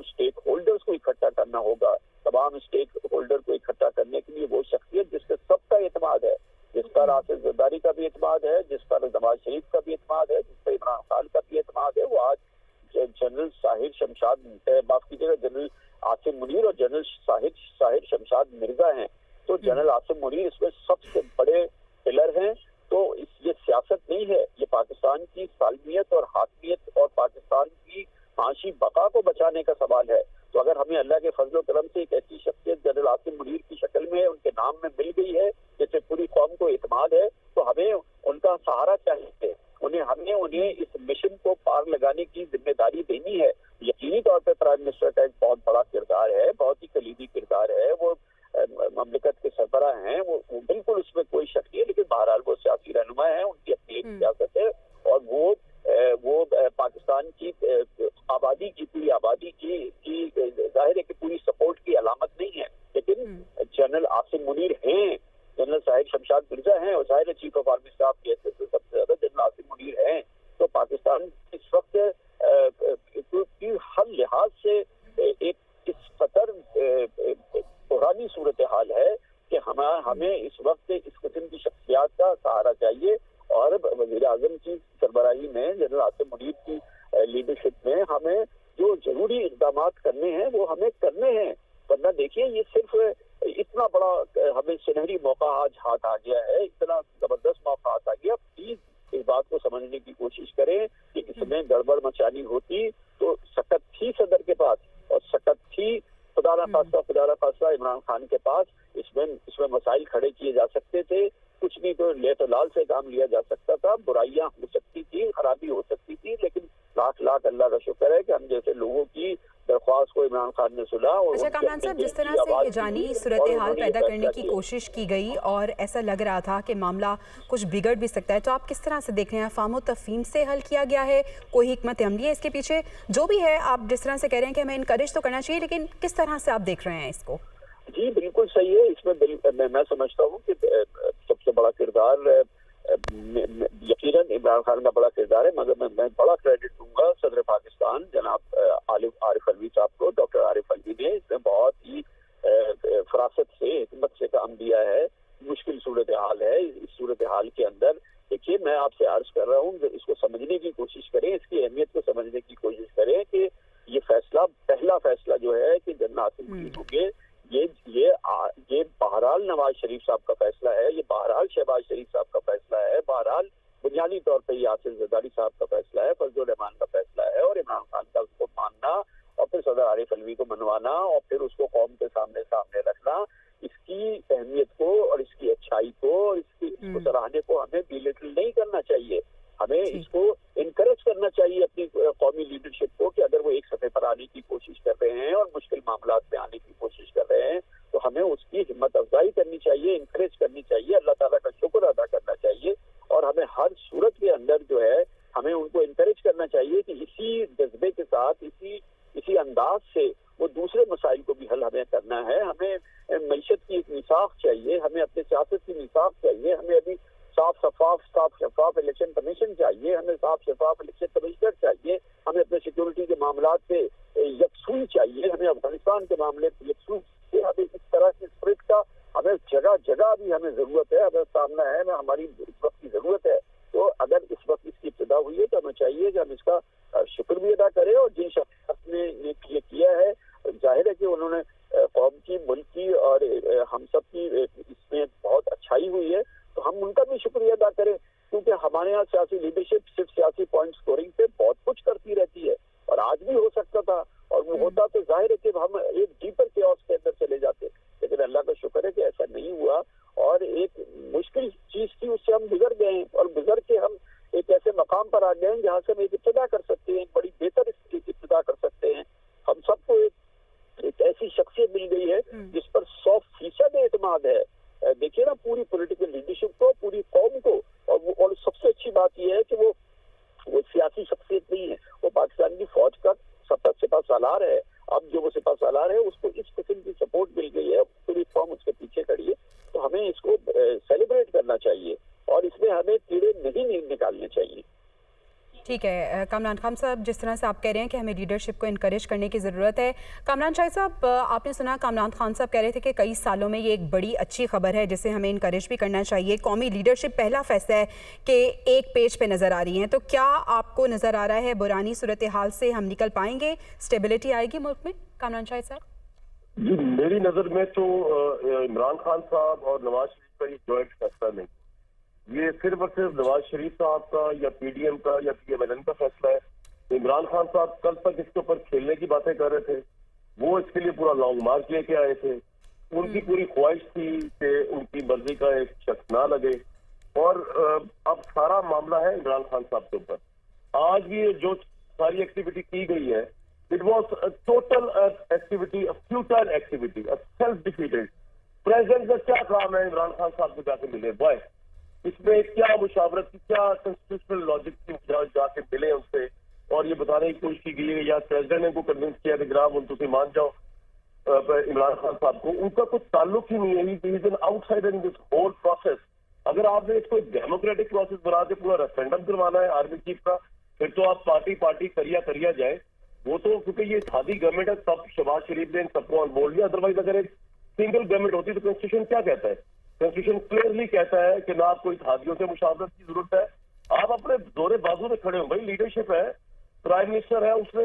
स्टेक होल्डर्स को इकट्ठा करना होगा, तमाम स्टेक होल्डर को इकट्ठा करने के लिए वो शख्सियत जिससे सबका एतमाद है, जिस पर आसिफ जरदारी का भी एतमाद है, जिस पर नवाज शरीफ का भी एतमाद है, जिस पर इमरान खान का भी एतमाद है, वो आज जनरल साहिर शमशाद, माफ कीजिएगा, जनरल आसिम मुनीर और जनरल साहिर शमशाद मिर्जा हैं। तो जनरल आसिम मुनीर इसमें सबसे बड़े पिलर हैं। तो ये सियासत नहीं है, ये पाकिस्तान की सालमियत और हाकमियत और पाकिस्तान की माशी बका को बचाने का सवाल है। तो अगर हमें अल्लाह के फजल करम से एक ऐसी शख्सियत जनरल आसिम मुनीर की शक्ल में उनके नाम में मिल गई है जिससे पूरी कौम को इत्मीनान है, तो हमें उनका सहारा चाहिए, उन्हें इस मिशन को पार लगाने की जिम्मेदारी देनी है। यकीनी तौर पर प्राइम मिनिस्टर का एक बहुत बड़ा किरदार है, बहुत ही कलीदी किरदार है, वो ममलिकत के सरबराह हैं, वो बिल्कुल उसमें कोई शक नहीं है, लेकिन बहरहाल वो सियासी रहनुमा है, उनकी अपनी एक सियासत है और वो पाकिस्तान की आबादी की पूरी आबादी की जाहिर है कि पूरी सपोर्ट की अलामत नहीं है। लेकिन जनरल आसिम मुनीर हैं, जनरल साहिर शमशाद मिर्जा हैं और जाहिर है चीफ ऑफ आर्मी स्टाफ के सबसे ज्यादा जनरल आसिम मुनीर हैं। तो पाकिस्तान इस वक्त हर लिहाज से एक इस कदर पुरानी सूरत हाल है कि हमें इस वक्त इस किस्म की शख्सियात का सहारा चाहिए और वजीर आजम की सरबराही में जनरल आसिम मुनीर की लीडरशिप में हमें जो जरूरी इकदाम करने हैं वो हमें करने हैं। वरना देखिए ये सिर्फ इतना बड़ा हमें सुनहरी मौका आज हाथ आ गया है, इतना जबरदस्त मौका हाथ आ गया। प्लीज इस बात को समझने की कोशिश करें कि इसमें गड़बड़ मचानी होती तो सकत थी सदर के पास और सकत थी खुदा ना खास्ता इमरान खान के पास, इसमें मसाइल खड़े किए जा सकते थे, कुछ नहीं तो ले तो लाल से काम लिया जा सकता था, बुराइयां हो सकती थी, खराबी हो सकती थी, लेकिन लाख अल्लाह का शुक्र है कि हम जैसे लोगों की दरख्वास्त को इमरान खान ने सुना। और अच्छा कामरान साहब, जिस तरह से ये जानी सूरत हाल पैदा करने की कोशिश की गई और ऐसा लग रहा था कि मामला कुछ बिगड़ भी सकता है, तो आप किस तरह से देख रहे हैं? फाहम तफहीम से हल किया गया है, कोई हिकमत अमली है इसके पीछे? जो भी है, आप जिस तरह से कह रहे हैं कि हमें इनकरेज तो करना चाहिए, लेकिन किस तरह से आप देख रहे हैं इसको? जी बिल्कुल सही है। इसमें मैं समझता हूँ कि सबसे बड़ा किरदार यकीनन इमरान खान का बड़ा किरदार है, मगर मैं बड़ा क्रेडिट दूंगा सदर पाकिस्तान जनाब आरिफ अलवी साहब को। डॉक्टर आरिफ अलवी ने इसमें बहुत ही फरासत से, हिकमत से काम दिया है। मुश्किल सूरत हाल है, इस सूरत हाल के अंदर देखिए मैं आपसे अर्ज कर रहा हूँ, इसको समझने की कोशिश करें, इसकी अहमियत को समझने की कोशिश करें कि ये फैसला, पहला फैसला जो है कि जनरल आसिम मुनीर होंगे, ये बहरहाल नवाज शरीफ साहब का फैसला है, ये बहरहाल शहबाज शरीफ साहब का फैसला है, बहरहाल बुनियादी तौर पर ये आसिफ जरदारी साहब का फैसला है, फजलुर रहमान का फैसला है और इमरान खान का उसको मानना और फिर सदर आरिफ अलवी को मनवाना और फिर उसको कौम के सामने रखना, इसकी अहमियत को और इसकी अच्छाई को और इसको सराहने को हमें बिलिटल नहीं करना चाहिए। हमें इसको इनकरेज करना चाहिए अपनी कौमी लीडरशिप को कि अगर वो एक सतह पर आने की कोशिश कर रहे हैं और मुश्किल मामलात में आने की कोशिश कर रहे हैं तो हमें उसकी हिम्मत अफजाई करनी चाहिए, इनकरेज करनी चाहिए, अल्लाह ताला का शुक्र अदा करना चाहिए और हमें हर सूरत के अंदर जो है हमें उनको इनकरेज करना चाहिए कि इसी जज्बे के साथ, इसी अंदाज से वो दूसरे मसाइल को भी हल हमें करना है। हमें मईशत की एक मिसाफ चाहिए, हमें अपने सियासत की मिसाफ चाहिए, हमें अभी साफ शफाफ इलेक्शन कमीशन चाहिए, हमें साफ शफाफ इलेक्शन कमिश्नर चाहिए, हमें अपने सिक्योरिटी के मामलात पे यकसुई चाहिए, हमें अफगानिस्तान के मामले पे यकसुई, हमें इस तरह की स्प्रिट का हमें जगह भी हमें जरूरत है, हमें सामना है, हमें हमारी इस वक्त की जरूरत है। तो अगर इस वक्त इसकी इब्तिदा हुई है तो हमें चाहिए कि हम इसका शुक्र भी अदा करें और जिन शख्स ने ये किया है, जाहिर है कि उन्होंने कौम की, मुल्क की और हम सब की इसमें बहुत अच्छाई हुई है, तो हम उनका भी शुक्रिया अदा करें, क्योंकि हमारे यहाँ सियासी लीडरशिप सिर्फ सियासी पॉइंट स्कोरिंग पे बहुत कुछ करती रहती है और आज भी हो सकता था और वो होता तो जाहिर है कि हम एक डीपर केओस के अंदर चले जाते, लेकिन अल्लाह का शुक्र है कि ऐसा नहीं हुआ और एक मुश्किल चीज थी उससे हम गुजर गए और गुजर के हम एक ऐसे मकाम पर आ गए हैं जहाँ से हम एक इब्तिदा कर सकते हैं, बड़ी बेहतर इब्तिदा कर सकते हैं। हम सबको एक ऐसी शख्सियत मिल गई है जिस पर 100% एतमाद है। देखिए ना, पूरी पॉलिटिकल लीडरशिप को, पूरी कौम को, और सबसे अच्छी बात यह है कि वो सियासी शख्सियत नहीं है, वो पाकिस्तान की फौज का सिपा सालार है। अब जो वो सिपा सालार है उसको इस किस्म की सपोर्ट मिल गई है, पूरी कौम उसके पीछे खड़ी है, तो हमें इसको सेलिब्रेट करना चाहिए और इसमें हमें कीड़े नहीं निकालने चाहिए। ठीक है कामरान खान साहब, जिस तरह से आप कह रहे हैं कि हमें लीडरशिप को इनकरेज करने की ज़रूरत है, कामरान शाहिद साहब आपने सुना कामरान खान साहब कह रहे थे कि कई सालों में ये एक बड़ी अच्छी खबर है जिसे हमें इनकरेज भी करना चाहिए। कौमी लीडरशिप पहला फैसला है कि एक पेज पे नज़र आ रही हैं, तो क्या आपको नज़र आ रहा है बुरानी सूरत हाल से हम निकल पाएंगे, स्टेबिलिटी आएगी मुल्क में? कामरान शाहिद साहब जी, मेरी नजर में तो इमरान खान साहब और नवाज शरीफ का ये जॉइंट फैसला नहीं, ये सिर्फ और सिर्फ नवाज शरीफ साहब का या पीडीएम का या पीएमएलएन का फैसला है। इमरान खान साहब कल तक इसके ऊपर खेलने की बातें कर रहे थे, वो इसके लिए पूरा लॉन्ग मार्च लेके आए थे। उनकी पूरी ख्वाहिश थी कि उनकी मर्जी का एक शख्स ना लगे, और अब सारा मामला है इमरान खान साहब के ऊपर। आज भी जो सारी एक्टिविटी की गई है, it was total activity, futile activity, self defeated. President का क्या काम है इमरान खान साहब को जाके मिले? बॉय, इसमें क्या मुशावरत की, क्या कॉन्स्टिट्यूशनल लॉजिक की जाके मिले उनसे, और ये बताने की कोशिश की गई या प्रेसिडेंट ने उनको कन्विंस किया कि जनाब उनको मान जाओ इमरान खान साहब को? उनका कुछ ताल्लुक ही नहीं है। He is an outsider in this whole process. अगर आपने इसको डेमोक्रेटिक प्रोसेस बना के पूरा रेफरेंडम करवाना है आर्मी चीफ का, फिर तो आप पार्टी करिया जाए। वो तो क्योंकि ये इत्तेहादी गवर्नमेंट है, तब शहबाज शरीफ ने इन सबको ऑन बोर्ड लिया। अदरवाइज अगर एक सिंगल गवर्नमेंट होती तो कॉन्स्टिट्यूशन क्या कहता है? कॉन्स्टिट्यूशन क्लियरली कहता है कि ना आपको इत्तेहादियों से मुशावरत की जरूरत है। आप अपने जोरे बाजू में खड़े हो, भाई लीडरशिप है, प्राइम मिनिस्टर है, उसने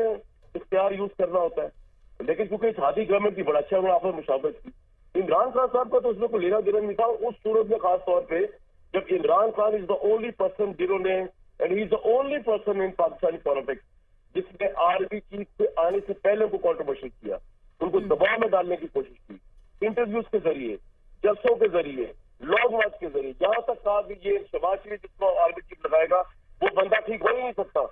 इख्तियार यूज करना होता है। लेकिन क्योंकि इत्तेहादी गवर्नमेंट की बड़ा अच्छा उन्होंने आपने मुशावरत की। इमरान खान साहब का तो उसमें कोई लेना देना नहीं था उस सूरत में, खास तौर पे जब Imran Khan is the only person जिन्होंने, and he is the only person in Pakistani politics जिसने आर्मी चीफ से आने से पहले उनको कॉन्ट्रोवर्शियल किया, उनको दबाव में डालने की कोशिश की, इंटरव्यूज के जरिए, जलसों के जरिए, लॉन्ग मार्च के जरिए, जहां तक कहा कि ये शहबाज शरीफ जिसको आर्मी चीफ लगाएगा वो बंदा ठीक हो ही नहीं सकता।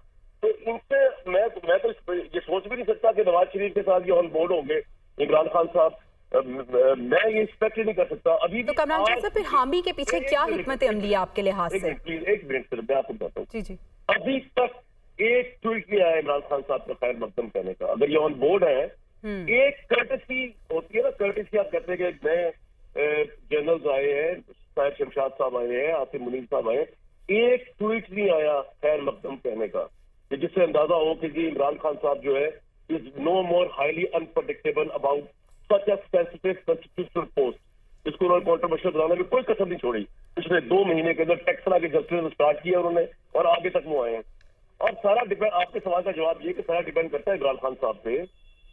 तो इनसे मैं तो ये सोच भी नहीं सकता कि नवाज शरीफ के साथ ये ऑन बोर्ड होंगे इमरान खान साहब। मैं ये एक्सपेक्ट ही नहीं कर सकता अभी। तो कामरान साहब फिर हामी के पीछे क्या हिकमत अमली है आपके लिहाज से? एक मिनट सर, मैं आपको बताता हूँ। जी अभी तक एक ट्वीट नहीं आया इमरान खान साहब का खैर मकदम कहने का। अगर ये ऑन बोर्ड है, एक कर्टसी होती है ना, कर्टसी आप कहते हैं कि नए जनरल्स आए हैं, साहिर शमशाद साहब आए हैं, आसिम मुनीर साहब आए, एक ट्वीट नहीं आया खैर मकदम कहने का, जिससे अंदाजा हो कि जी इमरान खान साहब जो है is no more highly unpredictable about such a sensitive constitutional post, जिसको उन्होंने कॉन्ट्रोवर्शियल बनाने में कोई कसर नहीं छोड़ी। पिछले 2 महीने के अंदर टेक्सला के जस्टिस स्टार्ट किया उन्होंने, और आगे तक वो आए हैं। और सारा डिपेंड, आपके सवाल का जवाब ये कि सारा डिपेंड करता है इमरान खान साहब पे।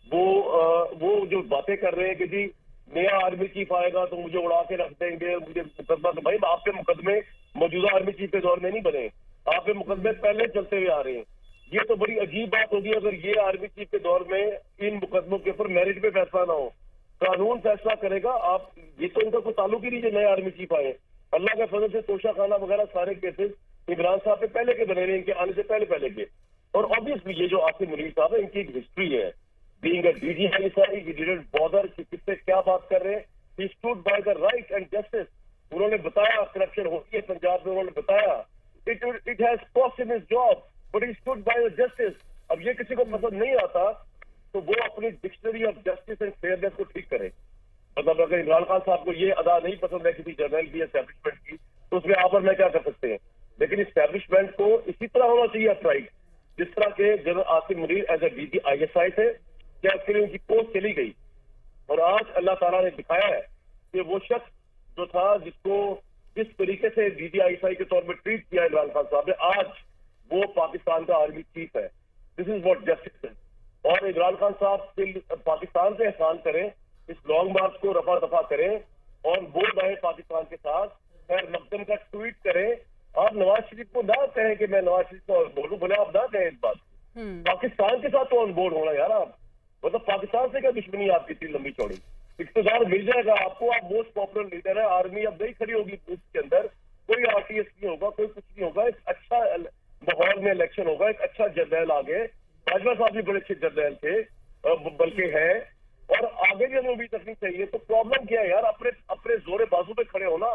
वो जो बातें कर रहे हैं कि जी नया आर्मी चीफ आएगा तो मुझे उड़ा के रख देंगे, मुझे मुकदमा, तो भाई आप पे मुकदमे मौजूदा आर्मी चीफ के दौर में नहीं बने, आप पे मुकदमे पहले चलते हुए आ रहे हैं। ये तो बड़ी अजीब बात होगी अगर ये आर्मी चीफ के दौर में इन मुकदमों के ऊपर मेरिट पे फैसला ना हो, कानून फैसला करेगा। आप ये तो इनका कोई ताल्लुक ही नहीं जो नए आर्मी चीफ आए। अल्लाह के फजल से तोशा खाना वगैरह सारे केसेस इमरान साहब पे पहले के बने हुए, इनके आने से पहले के। और ऑब्वियसली ये जो आसिम मुनीर साहब है, इनकी एक हिस्ट्री है, being a DG ISI, he didn't bother कि किससे क्या बात कर रहे हैं, he stood by the right and justice. उन्होंने बताया करप्शन होती है पंजाब में, उन्होंने बताया it has cost him his job, but he stood by the justice. अब ये किसी को पसंद नहीं आता तो वो अपनी dictionary of justice and fairness को ठीक करे। मतलब अगर इमरान खान साहब को ये अदा नहीं पसंद है किसी जर्नल की, एस्टैब्लिशमेंट की, तो उसमें आप और मैं क्या कर सकते हैं? लेकिन इस्टेब्लिशमेंट को इसी तरह होना चाहिए अपराइट, जिस तरह के general Asim Munir as a DG ISI थे, क्या उसके लिए उनकी पोस्ट चली गई। और आज अल्लाह ताला ने दिखाया है कि वो शख्स जो था, जिसको जिस तरीके से डीजीआईएसआई के तौर पर ट्रीट किया इमरान खान साहब ने, आज वो पाकिस्तान का आर्मी चीफ है। दिस इज व्हाट जस्टिस है। और इमरान खान साहब पाकिस्तान से एहसान करें, इस लॉन्ग मार्च को रफा दफा करें और बोर्ड आए पाकिस्तान के साथ, खैर मकदम का ट्वीट करें। आप नवाज शरीफ को ना कहें कि मैं नवाज शरीफ को ऑन बोर्ड हूँ, बोले आप ना कहें इस बात। पाकिस्तान के साथ तो ऑन बोर्ड होना यार। आप मतलब पाकिस्तान से क्या दुश्मनी आपकी इतनी लंबी चौड़ी? इख्तियार मिल जाएगा आपको, आप मोस्ट पॉपुलर लीडर है, आर्मी अब नहीं खड़ी होगी बूथ के अंदर, कोई आरटीएस नहीं होगा, कोई कुछ नहीं होगा, एक अच्छा माहौल में इलेक्शन होगा, एक अच्छा जर्नैल आगे, बाजवा साहब भी बड़े अच्छे जर्नैल थे बल्कि है, और आगे भी हमें उम्मीद रखनी चाहिए। तो प्रॉब्लम क्या है यार? अपने जोरे बाजू पे खड़े होना।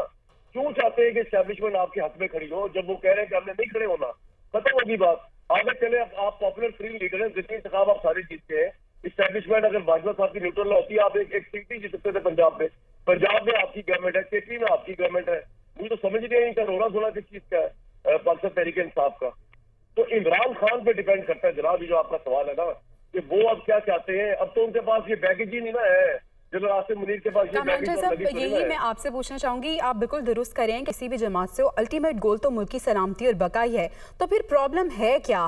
क्यों चाहते हैं कि एस्टैब्लिशमेंट आपके हक में खड़ी हो जब वो कह रहे हैं कि हमने नहीं खड़े होना? खत्म होगी बात, आगे चले। आप पॉपुलर फ्री लीडर हैं, जितने इंतखाब आप सारे जीतते हैं। इस्टेब्लिशमेंट अगर बाजवा साहब की न्यूट्रल होती है, आप एक सीट ही जीत सकते थे पंजाब में आपकी गवर्नमेंट है, केपी में आपकी गवर्नमेंट है। मुझे तो समझ नहीं इनका रोना धोना किस चीज का है, पाकिस्तान तहरीक इंसाफ का। तो عمران خان پہ ڈیپینڈ کرتا ہے جناب. یہ جو آپ کا سوال ہے نا کہ وہ اب کیا چاہتے ہیں, اب تو ان کے پاس یہ بیگیج ہی نہیں نا ہے. جنرل عاصم منیر کے پاس یہ کامران شاہ صاحب, یہی میں آپ سے پوچھنا چاہوں گی, آپ بالکل درست کریں, کسی بھی جماعت سے الٹیمیٹ گول تو ملک کی سلامتی اور بقا ہی ہے, تو پھر پرابلم ہے کیا؟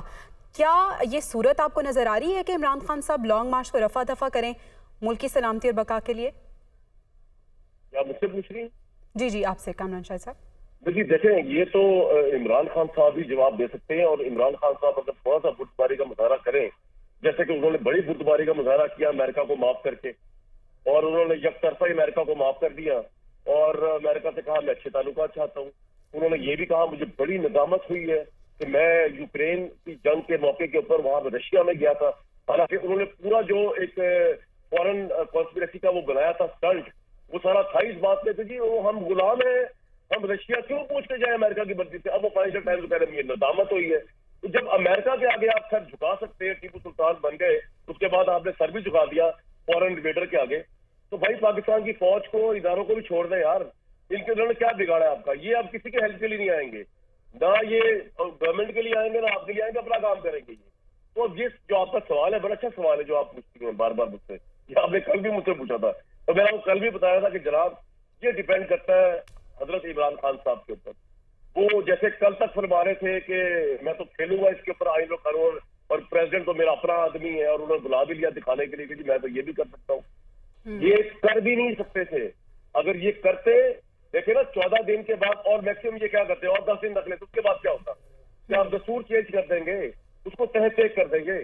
کیا یہ صورت آپ کو نظر آ رہی ہے کہ عمران خان صاحب لانگ مارچ کو رفع دفع کریں ملک کی سلامتی اور بقا کے لیے؟ کیا مجھ سے پوچھ رہی ہیں؟ جی جی آپ سے کامران شاہ صاحب. دیکھیے دیکھیں, یہ تو عمران خان صاحب ہی جواب دے سکتے ہیں, اور عمران خان صاحب اگر تھوڑا سا بردباری کا مظاہرہ کریں, جیسے کہ انہوں نے بڑی بردباری کا مظاہرہ کیا امریکہ کو معاف کر کے, اور انہوں نے یک طرفہ امریکہ کو معاف کر دیا اور امریکہ سے کہا میں اچھے تعلقات چاہتا ہوں. انہوں نے یہ بھی کہا مجھے بڑی ندامت ہوئی ہے کہ میں یوکرین کی جنگ کے موقع کے اوپر وہاں رشیا میں گیا تھا, حالانکہ انہوں نے پورا جو ایک فورن کانسپریسی کا وہ بنایا تھا سٹنٹ, وہ سارا تھا اس بات میں جی وہ ہم غلام ہیں, ہم رشیا کیوں پوچھ کے جائیں امریکہ کی مرضی سے. اب وہ فائنینشیل ٹائمز کہہ رہے ہیں یہ ندامت ہوئی ہے. تو جب امریکہ کے آگے آپ سر جھکا سکتے ہیں, ٹیپو سلطان بن گئے, اس کے بعد آپ نے سر بھی جھکا دیا فورن انویڈر کے آگے, تو بھائی پاکستان کی فوج کو اداروں کو بھی چھوڑ دیں یار. ان کے انہوں نے کیا بگاڑا ہے آپ کا؟ یہ اب کسی کے ہیلپ کے لیے نہیں آئیں گے, نہ یہ گورنمنٹ کے لیے آئیں گے, نہ آپ کے لیے آئیں گے, اپنا کام کریں گے. یہ تو یہ جو آپ کا سوال ہے بڑا اچھا سوال ہے جو آپ پوچھتی ہیں بار بار مجھ سے, یہ آپ نے کل بھی مجھ سے پوچھا تھا, تو میں نے کل بھی بتایا تھا کہ جناب یہ ڈیپینڈ کرتا ہے حضرت عمران خان صاحب کے اوپر. وہ جیسے کل تک فرما رہے تھے کہ میں تو کھیلوں گا اس کے اوپر آئین و قانون, اور پریزیڈنٹ تو میرا اپنا آدمی ہے, اور انہوں نے بلا بھی لیا دکھانے کے لیے کہ میں تو یہ بھی کر سکتا ہوں. یہ کر بھی نہیں سکتے تھے. اگر یہ کرتے, دیکھیں نا 14 دن کے بعد, اور میکسیمم یہ کیا کرتے ہیں اور 10 دن رکھ لیتے, اس کے بعد کیا ہوتا؟ کیا آپ دستور چینج کر دیں گے, اس کو تحت تیک کر دیں گے؟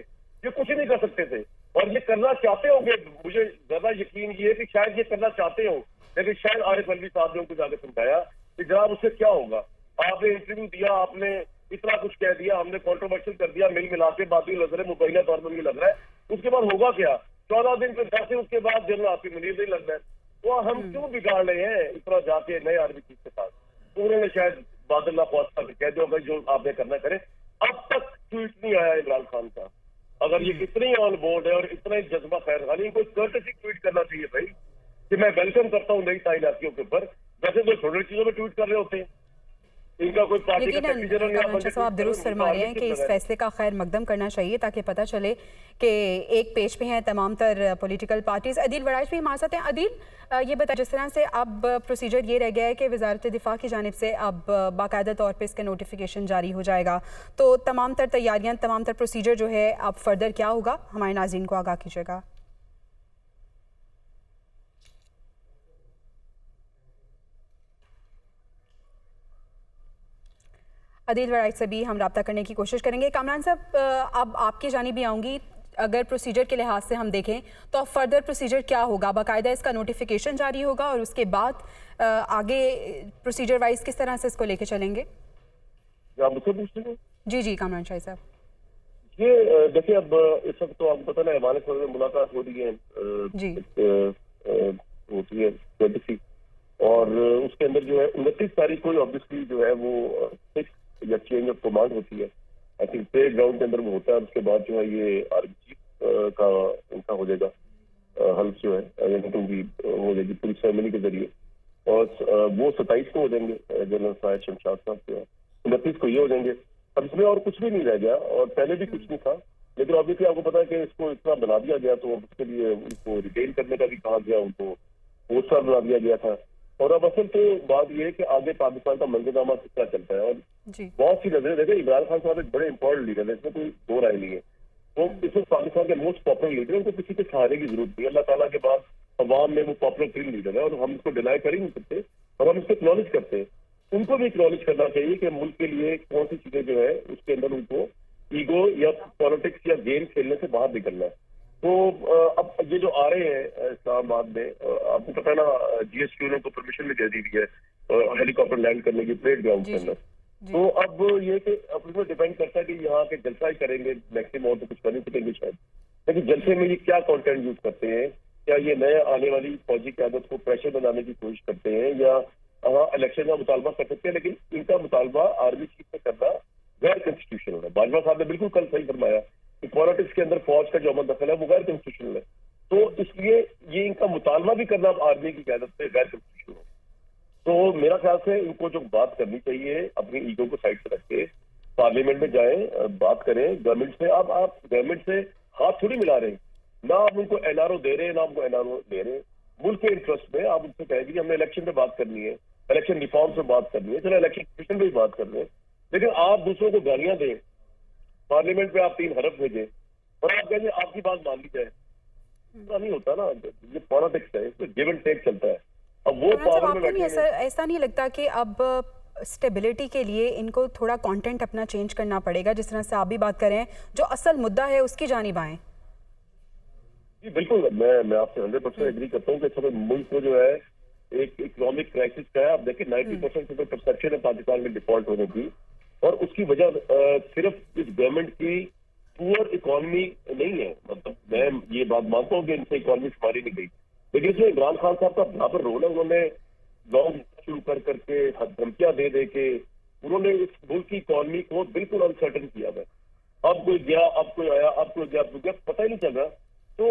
یہ کچھ نہیں کر سکتے تھے, اور یہ کرنا چاہتے ہوں گے. مجھے زیادہ یقین یہ ہے کہ شاید یہ کرنا چاہتے ہوں, لیکن شاید عارف علوی صاحب نے ان کو جا کے سمجھایا کہ جناب اس سے کیا ہوگا, آپ نے انٹرویو دیا, آپ نے اتنا کچھ کہہ دیا, ہم نے کنٹروورشل کر دیا, مل ملا کے بات بھی لگ رہا ہے, مبینہ طور پر بھی لگ رہا ہے, اس کے بعد ہوگا کیا؟ 14 دن کے جیسے اس کے بعد جنرل عاصم منیر نہیں لگ رہا ہے. تو ہم کیوں بگاڑ رہے ہیں اتنا جا کے نئے آرمی چیف کے ساتھ؟ تو انہوں نے شاید بادل اللہ خواستہ سے کہہ دیا ہوگا جو آپ نے کرنا کرے. اب تک ٹویٹ نہیں آیا عمران خان کا. اگر یہ اتنی آن بورڈ ہے اور اتنا ہی جذبہ خیر خانی, ان کو کرٹسی ٹویٹ کرنا چاہیے بھائی کہ میں ویلکم کرتا ہوں نئی تعیناتیوں کے اوپر. ویسے تو چھوٹی چیزوں میں ٹویٹ کر رہے ہوتے ہیں. آپ درست فرما رہے ہیں کہ اس فیصلے کا خیر مقدم کرنا چاہیے تاکہ پتہ چلے کہ ایک پیج پہ ہیں تمام تر پولیٹیکل پارٹیز. عدیل وڑائچ بھی ہمارے ساتھ ہیں. عدیل, یہ بتا جس طرح سے اب پروسیجر یہ رہ گیا ہے کہ وزارت دفاع کی جانب سے اب باقاعدہ طور پہ اس کا نوٹیفیکیشن جاری ہو جائے گا, تو تمام تر تیاریاں, تمام تر پروسیجر جو ہے اب فردر کیا ہوگا, ہمارے ناظرین کو آگاہ کیجیے گا. عدیل وڑائچ سے بھی ہم رابطہ کرنے کی کوشش کریں گے. کامران صاحب, اب آپ کی جانب بھی آؤں گی. اگر پروسیجر کے لحاظ سے ہم دیکھیں تو اب فردر پروسیجر کیا ہوگا؟ باقاعدہ اس کا نوٹیفیکیشن جاری ہوگا اور اس کے بعد آگے پروسیجر وائز کس طرح سے اس کو لے کے چلیں گے؟ جی جی کامران شاہ صاحب. یہ دیکھیں, اب اس وقت تو آپ کو پتہ ہے ہمارے ساتھ ملاقات ہو رہی ہے, جی ہوتی ہے, اور اس کے اندر جو ہے 29 تاریخ کو آبویسلی جو ہے وہ یا چینج آف کمانڈ ہوتی ہے. آئی تھنک پلے گراؤنڈ کے اندر وہ ہوتا ہے. اس کے بعد جو ہے یہ آرمی چیف کا ان کا ہو جائے گا حلف جو ہے, یعنی ہو جائے گی پوری سیرمنی کے ذریعے, اور وہ 27 کو ہو جائیں گے جنرل ساحر شمشاد صاحب جو ہے, 29 کو یہ ہو جائیں گے. اب اس میں اور کچھ بھی نہیں رہ گیا, اور پہلے بھی کچھ نہیں تھا, لیکن آبویسلی آپ کو پتا ہے کہ اس کو اتنا بنا دیا گیا تو اس کے لیے ان کو ریٹین کرنے کا بھی کہا گیا, ان کو پوسٹر بنا دیا گیا تھا. اور اب اصل تو بات یہ ہے کہ آگے پاکستان کا منظرنامہ کتنا چلتا ہے, اور بہت سی نظریں دیکھیں. عمران خان صاحب ایک بڑے امپورٹنٹ لیڈر ہے, اس میں کوئی دو رائے نہیں ہے. وہ اس وقت پاکستان کے موسٹ پاپولر لیڈر ہے, ان کو کسی کے سہارے کی ضرورت نہیں. اللہ تعالیٰ کے بعد عوام میں وہ پاپولر ترین لیڈر ہے, اور ہم اس کو ڈینائی کر ہی نہیں سکتے, اور ہم اس کو اکنالج کرتے ہیں. ان کو بھی اکنالج کرنا چاہیے کہ ملک کے لیے کون سی چیزیں جو ہے اس کے اندر ان کو ایگو یا پالیٹکس یا گیم کھیلنے سے باہر نکلنا ہے. تو اب یہ جو آ رہے ہیں اسلام آباد میں, آپ کو پتا نا جی ایس ٹی کو پرمیشن بھی دے دی گئی ہے ہیلی کاپٹر لینڈ کرنے کی پریڈ گراؤنڈ کے اندر. تو اب یہ کہ اب اس میں ڈیپینڈ کرتا ہے کہ یہاں کے جلسہ ہی کریں گے میکسیمم, اور تو کچھ کر نہیں سکیں گے شاید. لیکن جلسے میں یہ کیا کانٹینٹ یوز کرتے ہیں, کیا یہ نئے آنے والی فوجی قیادت کو پریشر بنانے کی کوشش کرتے ہیں, یا ہاں الیکشن کا مطالبہ کر سکتے ہیں, لیکن ان کا مطالبہ آرمی چیف سے کرنا غیر کنسٹیٹیوشنل ہے. باجوہ صاحب نے بالکل کل صحیح فرمایا کہ پالیٹکس کے اندر فوج کا جو عمل دخل ہے وہ غیر کنسٹیٹیوشنل ہے. تو اس لیے یہ ان کا مطالبہ بھی کرنا آرمی کی قیادت سے غیر کنسٹیٹیوشنل ہے. تو میرا خیال سے ان کو جو بات کرنی چاہیے اپنی ایگو کو سائڈ سے رکھ کے, पार्लियामेंट में जाएं, बात करें गवर्नमेंट से। अब आप गवर्नमेंट से हाथ थोड़ी मिला रहे हैं, ना आप उनको एनआरओ दे रहे हैं, ना आपको एनआरओ दे रहे हैं। मुल्क के इंटरेस्ट में आप उनसे कहेंगे कि हमने इलेक्शन पे बात करनी है, इलेक्शन रिफॉर्म पे बात करनी है, चलो इलेक्शन कमीशन पे भी बात कर रहे हैं, लेकिन आप दूसरों को गालियां दें, पार्लियामेंट पे आप 3 हरफ भेजें और आप कहेंगे आपकी बात मान ली जाए, ऐसा नहीं होता ना। ये पॉलिटिक्स है, इसमें गिव एंड टेक चलता है। अब वो पावर में बैठे हैं। ऐसा नहीं लगता कि अब स्टेबिलिटी के लिए इनको थोड़ा कंटेंट अपना चेंज करना पड़ेगा, जिस तरह से आप भी बात करें, जो असल मुद्दा है उसकी जानिब आएं? जी बिल्कुल, मैं आपसे 100% एग्री करता हूँ कि सब मुल्क को जो है एक इकोनॉमिक क्राइसिस का है। आप देखिए 90% से परसेप्शन है पाकिस्तान में डिफॉल्ट होने की, और उसकी वजह सिर्फ इस गवर्नमेंट की पुअर इकोनॉमी नहीं है। मतलब मैं ये बात मानता हूँ कि इनसे इकोनॉमी संभाली नहीं गई, लेकिन इसमें इमरान खान साहब का बराबर रोल है। उन्होंने लॉन्ग शुरू कर करके धमकियां दे दे के उन्होंने इस मुल्क की इकोनॉमी को बिल्कुल अनसर्टन किया है। अब कोई गया, अब कोई आया, अब कोई गया, पता ही नहीं चल रहा। तो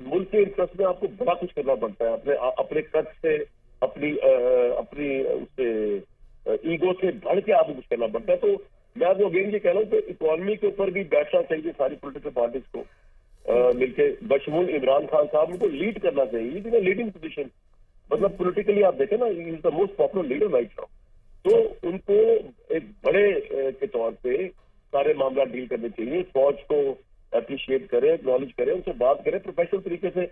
मुल्क के इंटरेस्ट में आपको बड़ा कुछ करना पड़ता है, अपने कद से, अपनी उससे ईगो से बढ़ के आपको कुछ करना पड़ता है। तो मैं आपको अगेन ये कह रहा हूँ कि इकोनॉमी के ऊपर भी बैठना चाहिए सारी पॉलिटिकल पार्टीज को मिलकर, बशमूल इमरान खान साहब उनको लीड करना चाहिए, लीडिंग पोजीशन। मतलब पॉलिटिकली आप देखें ना, ही is the most popular leader right now. तो उनको एक बड़े के तौर पे सारे मामला डील करने चाहिए, फौज को अप्रिशिएट करें, एक्नॉलेज करें, उनसे बात करें प्रोफेशनल तरीके से,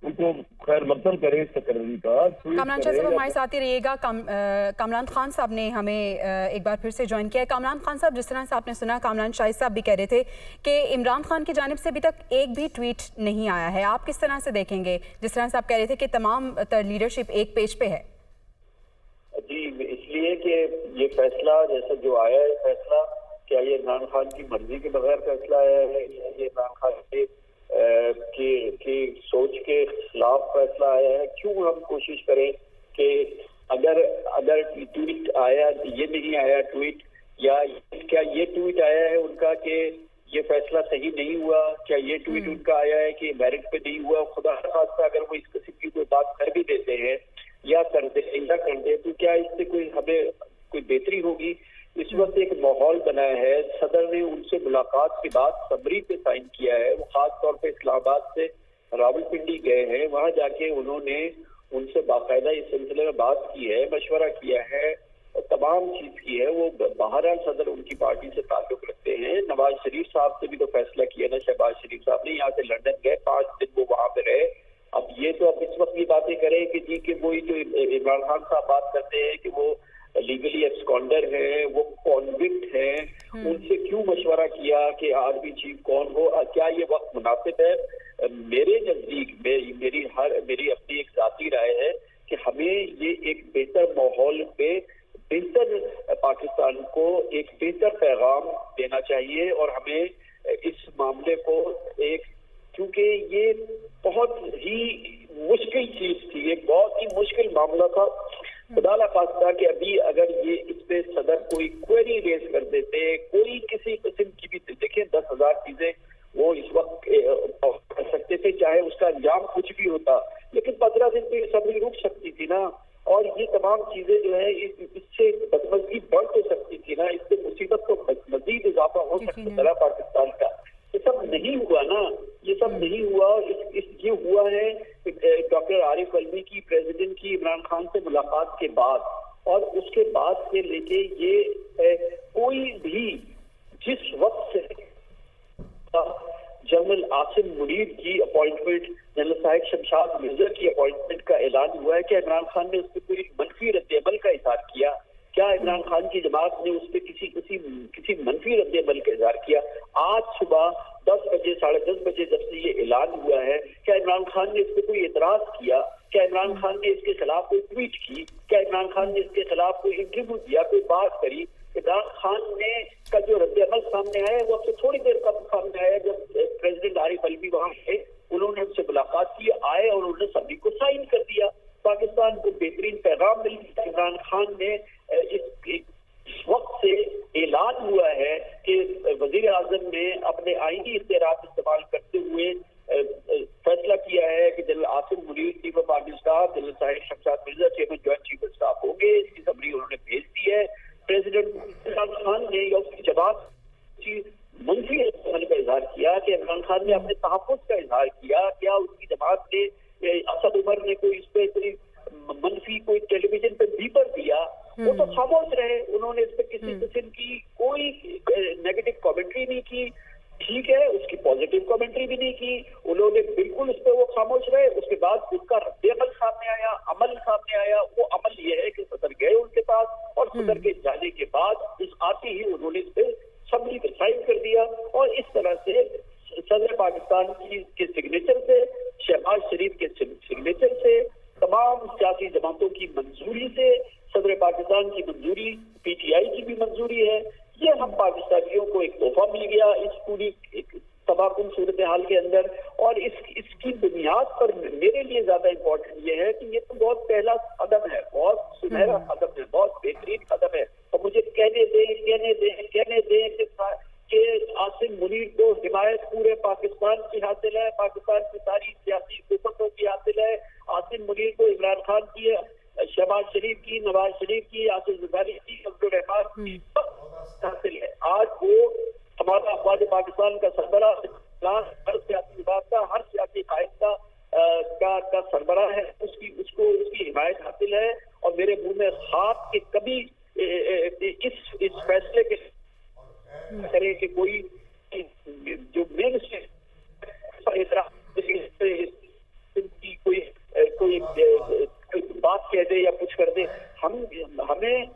उनको खैर मकदम करें इस तकरीर का। कामरान शाह साहब हमारे साथ ही रहिएगा। कामरान खान साहब ने हमें एक बार फिर से ज्वाइन किया है। कामरान खान साहब, जिस तरह से आपने सुना, कामरान शाह साहब भी कह रहे थे कि इमरान खान की जानिब से अभी तक एक भी ट्वीट नहीं आया है। आप किस तरह से देखेंगे, जिस तरह से आप कह रहे थे कि तमाम लीडरशिप एक पेज पे है? जी, इसलिए कि ये फैसला जैसा जो आया है, फैसला क्या ये इमरान खान की मर्जी के बगैर फैसला आया है, ये इमरान खान की सोच के खिलाफ फैसला आया है? क्यों हम कोशिश करें कि अगर ट्वीट आया, ये नहीं आया ट्वीट, या क्या ये ट्वीट आया है उनका कि ये फैसला सही नहीं हुआ, क्या ये ट्वीट उनका आया है कि मेरिट पे नहीं हुआ? खुदा खास्ता अगर वो इस किस्म की कोई बात कर भी देते हैं या कर दे तो क्या इससे हमें कोई बेहतरी होगी? इस वक्त एक माहौल बना है। सदर ने उनसे मुलाकात के बाद समरी पे साइन किया है। वो खास तौर पे इस्लामाबाद से रावलपिंडी गए हैं, वहां जाके उन्होंने उनसे बाकायदा इस सिलसिले में बात की है, मशवरा किया है, तमाम चीज की है। वो बहरहाल सदर उनकी पार्टी से ताल्लुक रखते हैं। नवाज शरीफ साहब से भी तो फैसला किया ना, शहबाज शरीफ साहब ने यहाँ से लंदन गए, 5 दिन वो वहां पे रहे। अब इस वक्त ये बातें करें कि जी कि वही जो इमरान खान साहब बात करते हैं कि वो लीगली एक्सकॉन्डर है, वो कॉन्विक्ट है, उनसे क्यों मशवरा किया कि आर्मी चीफ कौन हो? क्या ये वक्त मुनासिब है? मेरे नजदीक मेरी अपनी एक जाती राय है कि हमें ये एक बेहतर माहौल पे बेहतर पाकिस्तान को एक बेहतर पैगाम देना चाहिए, और हमें इस मामले को क्योंकि ये बहुत ही मुश्किल चीज थी, एक बहुत ही मुश्किल मामला था। खुदा ना खास्ता कि अभी अगर ये इस पे सदर कोई क्वेरी रेज कर देते, कोई किसी किस्म की भी, देखिए 10,000 चीजें वो इस वक्त कर सकते थे, चाहे उसका अंजाम कुछ भी होता, लेकिन 15 दिन पे सबरी रुक सकती थी ना। और ये तमाम चीजें जो है इससे बदमजी बढ़ तो सकती थी ना, इससे मुसीबत को मजीद इजाफा हो सकता था पाकिस्तान का। ये सब नहीं हुआ ना, ये सब नहीं हुआ। ये हुआ है डॉक्टर आरिफ अलवी की, प्रेसिडेंट की, इमरान खान से मुलाकात के बाद, और उसके बाद से लेके ये कोई भी जिस वक्त से जनरल आसिम मुनीर की अपॉइंटमेंट, जनरल साहिब शमशाद मिर्जा की अपॉइंटमेंट का ऐलान हुआ है, क्या इमरान खान ने उस पर कोई मनफी रद्द-ए-अमल का इजहार किया? क्या इमरान खान की जमात ने उस पर किसी मनफी रद्द-ए-अमल का इजहार किया? आज सुबह 10 बजे, 10:30 बजे जब से ये ऐलान हुआ है, क्या इमरान खान ने इस पर कोई एतराज किया? क्या इमरान खान ने इसके खिलाफ कोई ट्वीट की? क्या इमरान खान ने इसके खिलाफ कोई इंटरव्यू दिया, कोई बात करी? इमरान खान ने का जो रद्द-ए-अमल सामने आया वो अब से थोड़ी देर कम सामने आया, जब प्रेसिडेंट आरिफ अलवी वहां थे, उन्होंने उनसे मुलाकात की, आए और उन्होंने सभी को साइन कर दिया। पाकिस्तान को बेहतरीन पैगाम मिल गया। इमरान खान ने इस वक्त से ऐलान हुआ है कि वजीर आजम ने अपने आईनी इख्तियारात इस्तेमाल करते हुए फैसला किया है कि general Asim Munir chief of army staff, general Sahib Shamshad Mirza chairman joint chief of staff होंगे। इसकी समरी उन्होंने भेज दी है। प्रेसिडेंट इमरान खान ने या उसकी जवाब क्या उसकी जमात ने असद उमर ने कोई इस पे कोई मनफी कोई टेलीविजन पे बीपर दिया, वो तो खामोश रहे, उन्होंने इस पे किसी किस्म की कोई नेगेटिव कमेंट्री नहीं की, ठीक है, उसकी पॉजिटिव कमेंट्री भी नहीं की, उन्होंने बिल्कुल उस पे वो खामोश रहे। उसके बाद उसका रद्द-ए-अमल सामने आया, अमल सामने आया। वो अमल ये है कि सदर गए उनके पास और सदर के जाने के बाद इस आते ही उन्होंने इस पे सबली पे साइन कर दिया और इस तरह से सदर पाकिस्तान के सिग्नेचर से, शहबाज शरीफ के सिग्नेचर से, तमाम सियासी जमातों की मंजूरी से, सदर पाकिस्तान की मंजूरी, पीटीआई की भी मंजूरी है। ये हम पाकिस्तानियों को एक तोहफा मिल गया इस पूरी तबाहकुन सूरत हाल के अंदर। और इसकी बुनियाद पर मेरे लिए ज्यादा इम्पोर्टेंट ये है कि ये तो बहुत पहला कदम है, बहुत सुनहरा कदम है, बहुत बेहतरीन कदम है। और मुझे कहने दें कि आसिम मुनीर को हिमायत पूरे पाकिस्तान की हासिल है, पाकिस्तान की सारी सियासी हुकूमतों की हासिल है। आसिम मुनीर को इमरान खान की, शहबाज शरीफ की, नवाज शरीफ की, आसिफ जरदारी की, अब्दुल रहमान की हासिल है। आज वो हमारा अफवाज पाकिस्तान का सरबराह, हर सियासी विभाग का, हर सियासी कायद का सरबराह है, उसकी हिमायत हासिल है। और मेरे मुंह में खाक के कभी इस फैसले के करे कि कोई जो मेन कोई बात कह दे या कुछ कर दे। हमें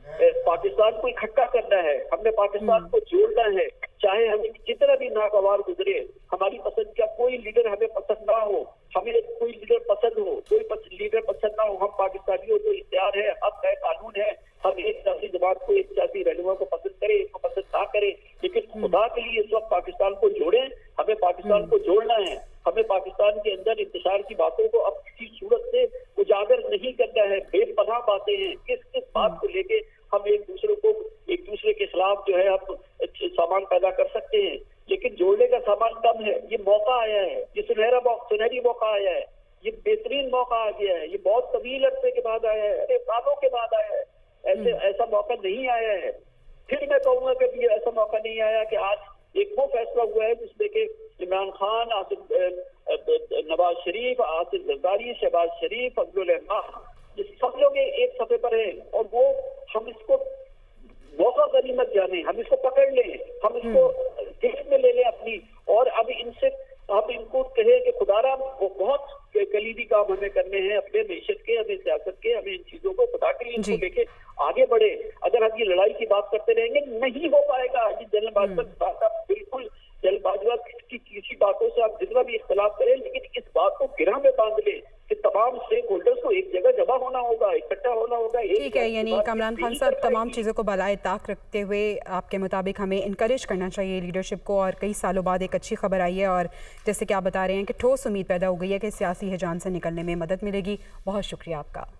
पाकिस्तान को इकट्ठा करना है, हमने पाकिस्तान को जोड़ना है, चाहे हमें जितना भी नागवार गुजरे, हमारी पसंद का कोई लीडर हमें पसंद ना हो, हमें कोई लीडर पसंद हो, कोई लीडर पसंद ना हो, हम पाकिस्तानियों को इख्तियार है, हक है, कानून है, हम एक सियासी जमात को, एक सियासी रहनुमा को पसंद करें, एक को पसंद ना करें, लेकिन खुदा के लिए इस वक्त पाकिस्तान को जोड़ें। हमें पाकिस्तान को जोड़ना है, हमें पाकिस्तान के अंदर इंतशार की बातों को अब किसी सूरत से उजागर नहीं करना है। बेपनाह बातें हैं, किस बात को लेके हम एक दूसरे के खिलाफ जो है हम सामान पैदा कर सकते हैं, लेकिन जोड़ने का सामान कम है। ये मौका आया है, ये सुनहरी मौका आया है, ये बेहतरीन मौका आ गया है, ये बहुत तवील अरसे के बाद आया है, सालों के बाद आया है। ऐसा मौका नहीं आया है। फिर मैं कहूंगा कि ये ऐसा मौका नहीं आया कि आज एक वो फैसला हुआ है जिसमें कि इमरान खान, नवाज शरीफ, आसिफ जरदारी, शहबाज शरीफ, अब्दुल रहमान, ये सब लोग एक सफे पर हैं। और वो हम इसको मौका गनीमत जाने, हम इसको पकड़ लें, हम इसको गिफ्ट में ले लें अपनी। और अब इनको कहे कि खुदारा वो बहुत कलीदी काम हमें करने हैं, अपने मैशत के, हमें सियासत के, हमें इन चीजों को खुदा के लिए इनको लेके आगे बढ़े। अगर हम ये लड़ाई की बात करते रहेंगे नहीं हो पाएगा। ये जल्दबाजी बिल्कुल जल्दबाजी की किसी बातों से आप जितना भी इख्तलाफ करें, लेकिन इस बात को गिरह में बांध ले कि तमाम स्टेक होल्डर्स को एक जगह जमा होना होगा, इकट्ठा होना होगा। ठीक है, यानी कामरान खान साहब, तमाम चीज़ों को बलाए ताक रखते हुए आपके मुताबिक हमें इनकरेज करना चाहिए लीडरशिप को। और कई सालों बाद एक अच्छी खबर आई है और जैसे कि आप बता रहे हैं कि ठोस उम्मीद पैदा हो गई है कि सियासी हिजान से निकलने में मदद मिलेगी। बहुत शुक्रिया आपका।